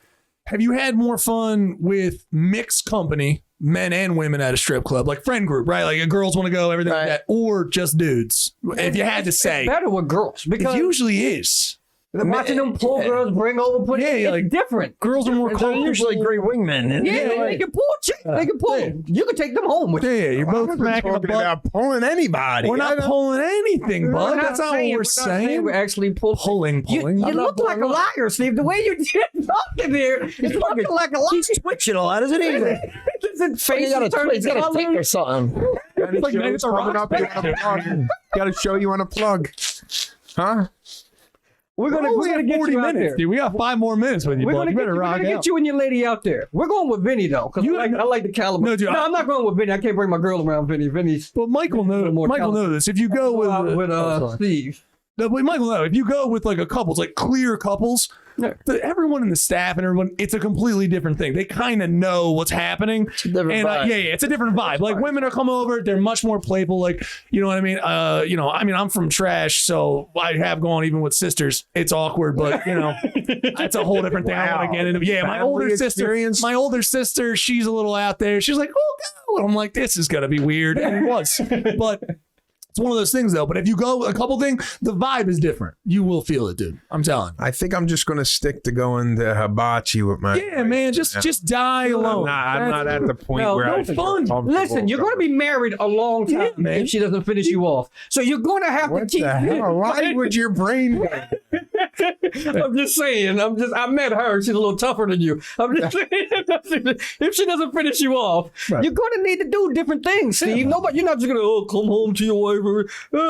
Speaker 5: have you had more fun with mixed company, men and women at a strip club, like friend group, right? Like girls want to go, everything like that, or just dudes? If you had to say,
Speaker 3: It's better with girls
Speaker 5: it
Speaker 3: because
Speaker 5: usually is.
Speaker 3: watching them pull girls bring over, put
Speaker 5: Yeah,
Speaker 3: it's
Speaker 5: like,
Speaker 3: different.
Speaker 5: Girls are more
Speaker 4: They're
Speaker 5: comfortable.
Speaker 4: usually great wingmen.
Speaker 3: Yeah, they can pull chicks. They can pull. You can take them home with you.
Speaker 5: Yeah, you're both
Speaker 2: I'm
Speaker 5: smacking the
Speaker 2: talking
Speaker 5: butt.
Speaker 2: about pulling anybody.
Speaker 5: We're not pulling anything, bud. That's not what we're saying.
Speaker 3: We're actually pulling. You
Speaker 5: Pulling.
Speaker 3: look like a liar, Steve. The way you're talking there, you're looking like a liar.
Speaker 4: He's twitching a lot, isn't he?
Speaker 3: His face
Speaker 4: He's got
Speaker 3: is turning
Speaker 4: a tick
Speaker 3: color.
Speaker 4: or something.
Speaker 5: Like it's a rock.
Speaker 2: Got to show you on a plug, huh?
Speaker 3: We're gonna get
Speaker 5: 40
Speaker 3: you out
Speaker 5: minutes,
Speaker 3: there.
Speaker 5: dude. We got 5 more minutes with you,
Speaker 3: We're
Speaker 5: bud.
Speaker 3: gonna,
Speaker 5: You
Speaker 3: get,
Speaker 5: better
Speaker 3: we're
Speaker 5: rock
Speaker 3: gonna
Speaker 5: out.
Speaker 3: get you and your lady out there. We're going with Vinny though, because I like the caliber.
Speaker 5: No, dude,
Speaker 3: I'm not going with Vinny. I can't bring my girl around Vinny. Vinny's
Speaker 5: Well, Michael knows.
Speaker 3: more
Speaker 5: Michael
Speaker 3: caliber.
Speaker 5: knows this. If you go with
Speaker 3: Steve.
Speaker 5: No, but Michael, no. If you go with like a couples, like clear couples, everyone in the staff and everyone, it's a completely different thing. They kind of know what's happening.
Speaker 4: It's a different
Speaker 5: And
Speaker 4: vibe.
Speaker 5: yeah, it's a different vibe. Like women are come over, they're much more playful. Like, you know what I mean? I'm from trash, so I have gone even with sisters. It's awkward, but you know, that's a whole different thing. I want to get into. Yeah, my older sister, she's a little out there. She's like, oh, go. And I'm like, this is gonna be weird. And it was, but. It's one of those things, though. But if you go a couple things, the vibe is different. You will feel it, dude. I'm telling you.
Speaker 2: I think I'm just going to stick to going to hibachi with my.
Speaker 5: Yeah, man. Just die alone.
Speaker 2: I'm not at the point
Speaker 3: No,
Speaker 2: where
Speaker 3: no
Speaker 2: I feel
Speaker 3: fun.
Speaker 2: comfortable
Speaker 3: Listen, you're going to be married a long time
Speaker 5: man.
Speaker 3: if she doesn't finish you off. So you're going to have to
Speaker 2: What
Speaker 3: keep.
Speaker 2: the hell? Why would your brain go?
Speaker 3: I'm just saying. I met her. She's a little tougher than you. I'm just saying. If she doesn't finish you off, you're going to need to do different things, Steve. Nobody. You're not just going to come home to your wife. Or, we're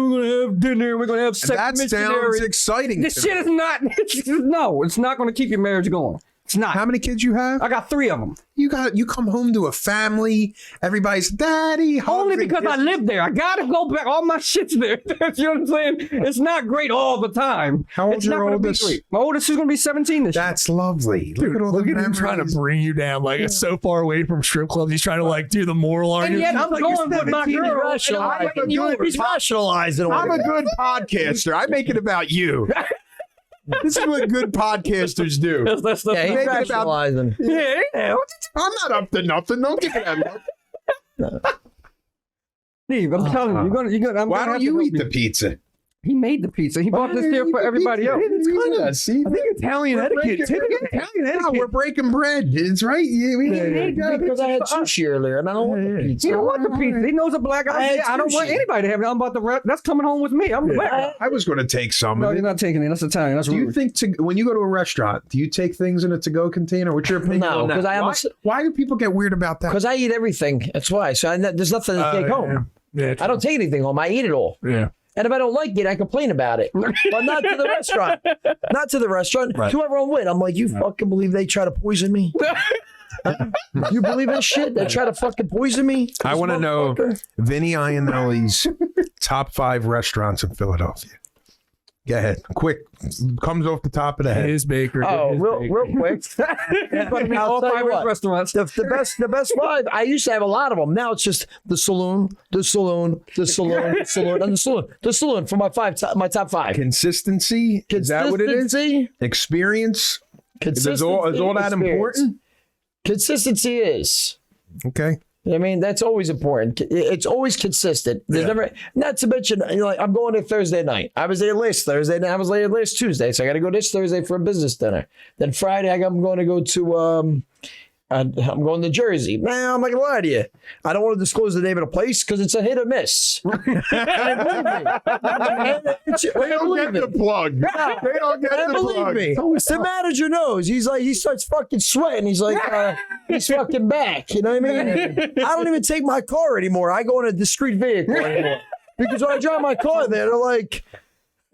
Speaker 3: going to have dinner. We're going to have sex.
Speaker 2: That sounds
Speaker 3: missionary.
Speaker 2: exciting.
Speaker 3: This
Speaker 2: to
Speaker 3: shit
Speaker 2: me.
Speaker 3: is not. No, it's not going to keep your marriage going. It's not.
Speaker 2: How many kids you have?
Speaker 3: I got 3 of them.
Speaker 2: You come home to a family. Everybody's daddy.
Speaker 3: Only
Speaker 2: hugs and
Speaker 3: because I
Speaker 2: kisses.
Speaker 3: live there. I gotta go back. All my shit's there. You know what I'm saying? It's not great all the time.
Speaker 2: How old's
Speaker 3: It's
Speaker 2: your
Speaker 3: not gonna be
Speaker 2: oldest?
Speaker 3: great. My oldest is gonna be 17 this year.
Speaker 2: That's lovely. Look at all the
Speaker 5: Look at him
Speaker 2: memories.
Speaker 5: trying to bring you down. Like it's so far away from strip clubs. He's trying to like do the moral
Speaker 3: And
Speaker 5: argument.
Speaker 3: yet I'm
Speaker 5: Like,
Speaker 3: going
Speaker 5: you're
Speaker 3: with my
Speaker 5: 17,
Speaker 3: girl.
Speaker 5: rationalize.
Speaker 4: He's rationalizing.
Speaker 2: I'm a good podcaster. I make it about you. This is what good podcasters do.
Speaker 3: That's
Speaker 4: Yeah, he's
Speaker 2: Make it about-
Speaker 4: rationalizing.
Speaker 3: yeah.
Speaker 2: I'm not up to nothing. Don't give me that look.
Speaker 3: Steve, I'm telling you, you're gonna. I'm
Speaker 2: Why
Speaker 3: gonna
Speaker 2: don't
Speaker 3: have to
Speaker 2: you
Speaker 3: help
Speaker 2: eat the pizza?
Speaker 3: He made the pizza. He bought this here for everybody else.
Speaker 2: It's kind of, see,
Speaker 5: I think Italian etiquette. Italian etiquette.
Speaker 2: we're breaking bread. It's right. Yeah, we
Speaker 4: Because I had sushi earlier and I don't want the pizza.
Speaker 3: He don't want the pizza. He knows a black guy. I don't want anybody to have it. I'm about the that's coming home with me. I'm the black guy.
Speaker 2: I was going to take some
Speaker 3: No,
Speaker 2: of
Speaker 3: you're
Speaker 2: it.
Speaker 3: not taking it. That's Italian. That's
Speaker 2: Do you
Speaker 3: rude.
Speaker 2: think when you go to a restaurant, do you take things in a to-go container? What's your opinion
Speaker 4: No,
Speaker 2: on that?
Speaker 4: 'cause I am
Speaker 2: why do people get weird about that?
Speaker 4: Because I eat everything. That's why. So there's nothing to take home.
Speaker 5: Yeah.
Speaker 4: I don't take anything home. I eat it all.
Speaker 5: Yeah.
Speaker 4: And if I don't like it, I complain about it. But not to the restaurant. Not to the restaurant.
Speaker 5: Right.
Speaker 4: Whoever I'm with, I'm like, you fucking believe they try to poison me? You believe that shit? They try to fucking poison me?
Speaker 2: I want to know
Speaker 4: Motherfucker.
Speaker 2: Vinny Iannelli's top 5 restaurants in Philadelphia. Go ahead. Quick. Comes off the top of the head.
Speaker 5: His baker.
Speaker 4: Oh,
Speaker 5: his
Speaker 4: real
Speaker 5: baker.
Speaker 4: quick.
Speaker 3: All
Speaker 4: I'll tell you
Speaker 3: 5
Speaker 4: what.
Speaker 3: restaurants.
Speaker 4: The best 5. I used to have a lot of them. Now it's just the saloon for my top 5.
Speaker 2: Consistency? Is that what it is?
Speaker 4: Consistency.
Speaker 2: Experience? Is
Speaker 4: Consistency.
Speaker 2: all that
Speaker 4: experience.
Speaker 2: important?
Speaker 4: Consistency is.
Speaker 2: Okay.
Speaker 4: I mean, that's always important. It's always consistent. There's never, not to mention, like, I'm going there Thursday night. I was there last Thursday, and I was there last Tuesday, so I got to go this Thursday for a business dinner. Then Friday, I'm going to go to I'm going to Jersey. Nah, I'm not gonna lie to you. I don't want to disclose the name of the place because it's a hit or miss.
Speaker 6: They don't get the plug. They don't get the
Speaker 4: Believe
Speaker 6: plug.
Speaker 4: me, the manager knows. He's like, he starts fucking sweating. He's like, he's fucking back. You know what I mean? I don't even take my car anymore. I go in a discreet vehicle anymore. Because when I drive my car there, they're like,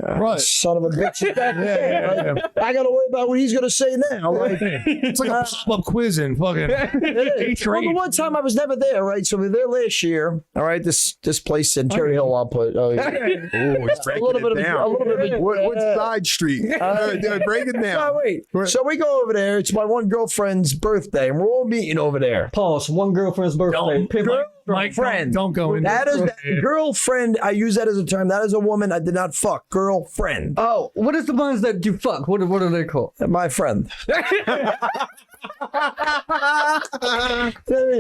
Speaker 5: Right.
Speaker 4: son of a bitch is back there. Like, I got to worry about what he's going to say now. Like,
Speaker 5: It's like a pop-up quiz in fucking
Speaker 4: well, the one time I was never there, right? So we were there last year. All right, this place in Cherry Hill, I'll put. Oh, yeah.
Speaker 6: Ooh, he's breaking it down. What side street? Break it down.
Speaker 4: Oh, wait. So we go over there. It's my one girlfriend's birthday, and we're all meeting over there.
Speaker 3: Pause. One girlfriend's birthday.
Speaker 5: Mike,
Speaker 4: Friend.
Speaker 5: don't go into
Speaker 4: That is girlfriend. I use that as a term. That is a woman I did not fuck. Girlfriend.
Speaker 3: Oh, what is the ones that you fuck? What are they called?
Speaker 4: My friend.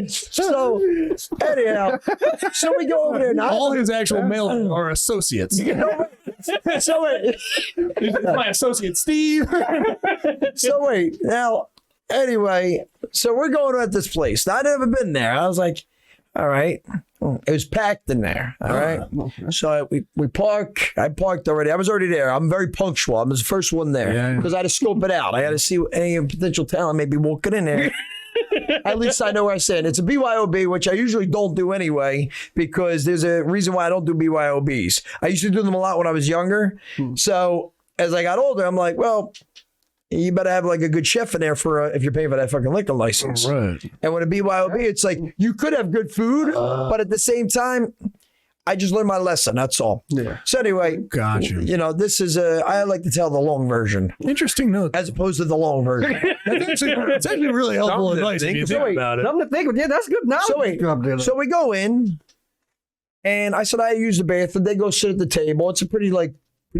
Speaker 4: So anyhow, so we go over there now.
Speaker 5: all his actual male are associates.
Speaker 4: So wait.
Speaker 5: My associate Steve.
Speaker 4: So wait. Now, anyway, so we're going at this place. Now, I'd never been there. I was like, all right. It was packed in there. All right. So we park. I parked already. I was already there. I'm very punctual. I was the first one there because I had to scope it out. I had to see any potential talent maybe walking in there. At least I know where I stand. It's a BYOB, which I usually don't do anyway, because there's a reason why I don't do BYOBs. I used to do them a lot when I was younger. So as I got older, I'm like, well, you better have like a good chef in there for if you're paying for that fucking liquor license.
Speaker 5: Right.
Speaker 4: And with a BYOB, it's like you could have good food, but at the same time, I just learned my lesson. That's all. Yeah. So anyway,
Speaker 5: Gotcha.
Speaker 4: You know, this is I like to tell the long version
Speaker 5: Interesting note.
Speaker 4: as opposed to the long version.
Speaker 5: It's actually really helpful
Speaker 6: Something to
Speaker 5: advice if
Speaker 6: think
Speaker 5: you
Speaker 6: about.
Speaker 5: think about it.
Speaker 3: Something to think of. Yeah, that's good. Now,
Speaker 4: So we go in, and I said I use the bathroom. They go sit at the table. It's a pretty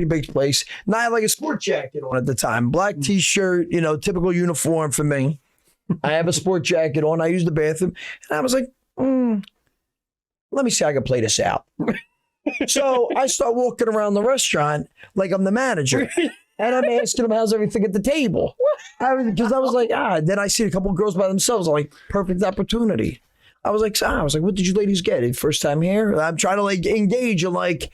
Speaker 4: big place. And I had like a sport jacket on at the time, black T-shirt, you know, typical uniform for me. I have a sport jacket on. I use the bathroom, and I was like, let me see how I can play this out. So I start walking around the restaurant like I'm the manager. And I'm asking them, how's everything at the table? Because I was like, then I see a couple of girls by themselves. I'm like, perfect opportunity. I was like, what did you ladies get? First time here? I'm trying to like engage in like,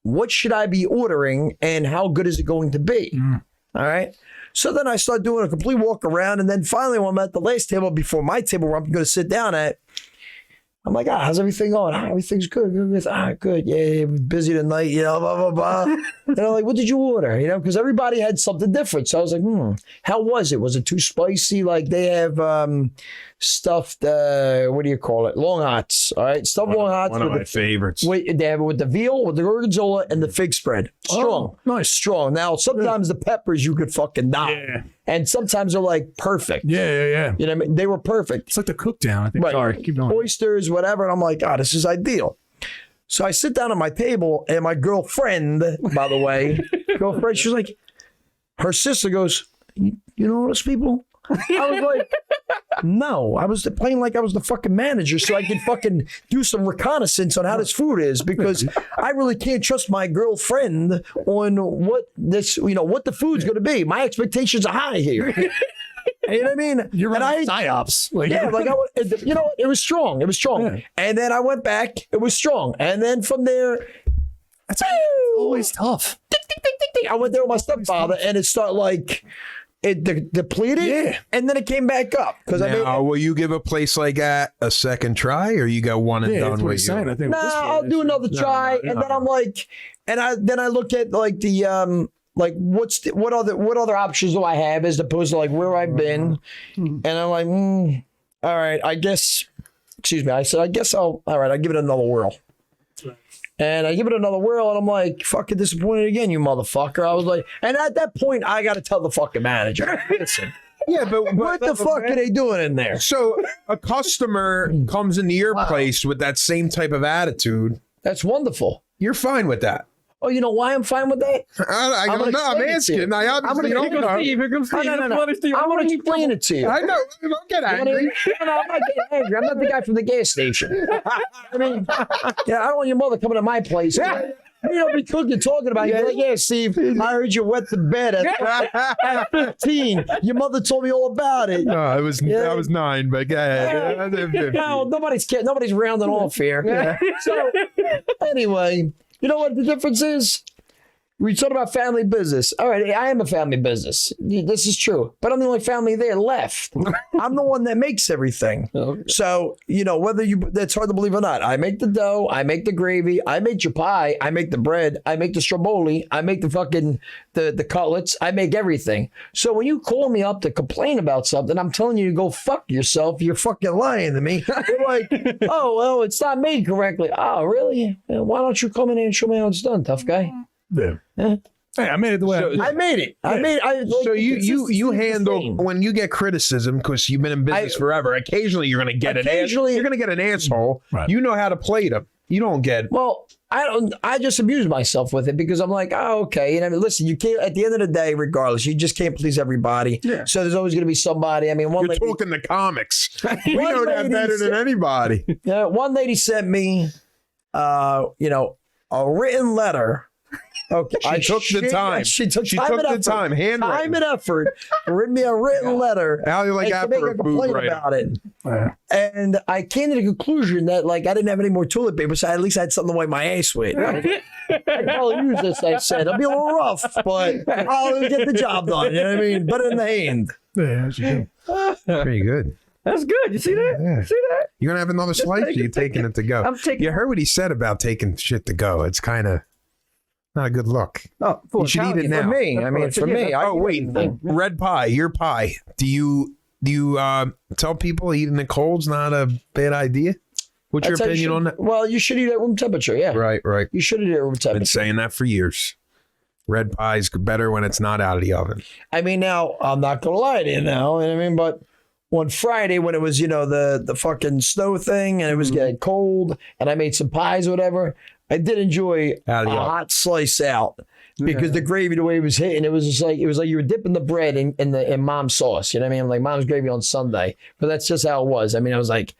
Speaker 4: what should I be ordering and how good is it going to be? All right. So then I start doing a complete walk around. And then finally, when I'm at the last table before my table where I'm going to sit down at, I'm like, how's everything going? Everything's good. Good. Yeah, busy tonight, you know, blah, blah, blah. And I'm like, what did you order? You know, because everybody had something different. So I was like, how was it? Was it too spicy? Like they have stuffed, what do you call it? Long hots. All right. Stuffed long hots.
Speaker 6: One of my favorites.
Speaker 4: Wait, they have it with the veal, with the gorgonzola, and the fig spread. Strong.
Speaker 5: Nice.
Speaker 4: Strong. Now, sometimes the peppers you could fucking die.
Speaker 5: Yeah.
Speaker 4: And sometimes they're like perfect.
Speaker 5: Yeah.
Speaker 4: You know what I mean? They were perfect.
Speaker 5: It's like the cook down, I think.
Speaker 4: Right.
Speaker 5: Sorry, keep going.
Speaker 4: Oysters, whatever. And I'm like, this is ideal. So I sit down at my table, and my girlfriend, by the way, she's like, her sister goes, you know those people? I was like, no. I was playing like I was the fucking manager so I could fucking do some reconnaissance on how this food is, because I really can't trust my girlfriend on what the food's going to be. My expectations are high here. You know what I mean?
Speaker 5: You're running psyops.
Speaker 4: It was strong. It was strong. Yeah. And then I went back. It was strong. And then from there,
Speaker 5: that's always tough.
Speaker 4: Ding, ding, ding, ding, ding. I went there with my stepfather, and it started like it depleted, and then it came back up. Because
Speaker 2: will you give a place like that a second try, or you got one and done with you?
Speaker 5: I think
Speaker 4: I'll do another try, and then I'm like, and I look at like the like what other options do I have as opposed to like where I've been, and I'm like, all right, I guess. Excuse me. I said, I guess I'll give it another whirl. And I give it another whirl, and I'm like, fucking disappointed again, you motherfucker. I was like, and at that point, I got to tell the fucking manager, listen.
Speaker 2: Yeah, but
Speaker 4: what the fuck are they doing in there?
Speaker 2: So a customer comes into your place with that same type of attitude.
Speaker 4: That's wonderful.
Speaker 2: You're fine with that.
Speaker 4: Oh, you know why I'm fine with that?
Speaker 2: I don't know. I'm asking. I obviously don't know.
Speaker 3: Here comes Steve.
Speaker 4: No. I'm going to explain it to you.
Speaker 2: I know. Don't get angry.
Speaker 4: No, I'm not getting angry. I'm not the guy from the gas station. I mean, I don't want your mother coming to my place. because you're talking about it, you're like, yeah, Steve, I heard you wet the bed at 15. Your mother told me all about it.
Speaker 2: No, I was 9, but go ahead.
Speaker 4: No, nobody's rounding off here. So anyway, you know what the difference is? We talk about family business. All right, I am a family business. This is true. But I'm the only family there left. I'm the one that makes everything. Okay. So, that's hard to believe or not. I make the dough. I make the gravy. I make your pie. I make the bread. I make the stromboli. I make the fucking, the cutlets. I make everything. So when you call me up to complain about something, I'm telling you to go fuck yourself. You're fucking lying to me. You're like, oh, well, it's not made correctly. Oh, really? Why don't you come in here and show me how it's done, tough guy?
Speaker 6: Yeah. Hey, I made it the way
Speaker 4: I made it.
Speaker 2: So you handle when you get criticism because you've been in business forever. Occasionally you're going to get an asshole. Right. You know how to play them. You don't get.
Speaker 4: Well, I just amuse myself with it because I'm like, oh, okay. And I mean, listen, you can't. At the end of the day, regardless, you just can't please everybody. Yeah. So there's always going to be somebody. I mean,
Speaker 2: you're talking the comics. We know that better than anybody.
Speaker 4: Yeah. One lady sent me, a written letter. Okay.
Speaker 2: She took the time.
Speaker 4: She took the time.
Speaker 2: Handwritten.
Speaker 4: Time and effort. Written me a written letter.
Speaker 2: How you like that for a complaint
Speaker 4: about it? And I came to the conclusion that I didn't have any more toilet paper, so I at least had something to wipe my ass with. I probably use this. I said it'll be a little rough, but I'll get the job done. You know what I mean? Better in the hand.
Speaker 6: Yeah,
Speaker 2: pretty good.
Speaker 3: That's good. You see that?
Speaker 2: Yeah.
Speaker 3: See that?
Speaker 2: You're gonna have another slice. Or you're taking it to go. You heard what he said about taking shit to go. It's kind of not a good look.
Speaker 4: Oh,
Speaker 2: you should eat it now.
Speaker 4: For me, I mean, for me.
Speaker 2: Oh wait, red pie. Your pie. Do you tell people eating the cold's not a bad idea? What's your opinion on that?
Speaker 4: Well, you should eat at room temperature. Yeah.
Speaker 2: Right.
Speaker 4: You should eat at room temperature.
Speaker 2: Been saying that for years. Red pie's better when it's not out of the oven.
Speaker 4: I mean, now I'm not gonna lie to you now. You know what I mean, but on Friday when it was the fucking snow thing and it was getting cold and I made some pies or whatever. I did enjoy a hot slice out because the gravy, the way it was hitting, it was like you were dipping the bread in mom's sauce. You know what I mean? Like mom's gravy on Sunday, but that's just how it was. I mean, I was like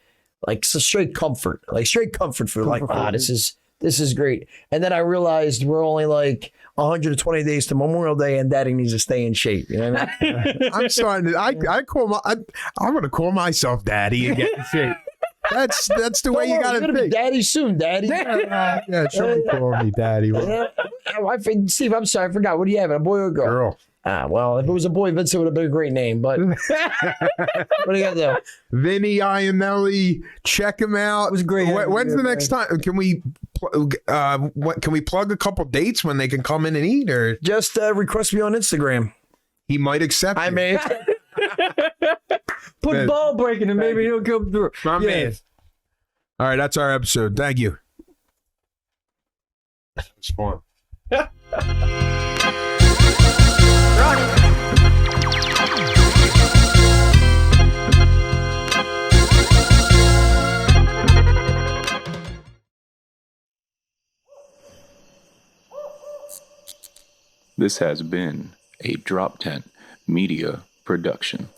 Speaker 4: straight comfort food. This is great. And then I realized we're only 120 days to Memorial Day, and Daddy needs to stay in shape. You know what I mean?
Speaker 2: I'm starting to. I'm going to call myself Daddy and get in shape. That's the way you got to be.
Speaker 4: Daddy soon, Daddy.
Speaker 2: Yeah, she'll be calling me Daddy.
Speaker 4: Steve, I'm sorry, I forgot. What do you have? A boy or a girl? Well, if it was a boy, Vincent would have been a great name. But what do you got there?
Speaker 2: Vinny Iannelli, check him out. It
Speaker 4: was great.
Speaker 2: When's the next time? Can we plug a couple dates when they can come in and eat, or
Speaker 4: just request me on Instagram?
Speaker 2: He might accept.
Speaker 4: I may.
Speaker 3: Put ball breaking and maybe he'll come through.
Speaker 2: My man. All right, that's our episode. Thank you. It's fun.
Speaker 1: This has been a Drop Tent Media production.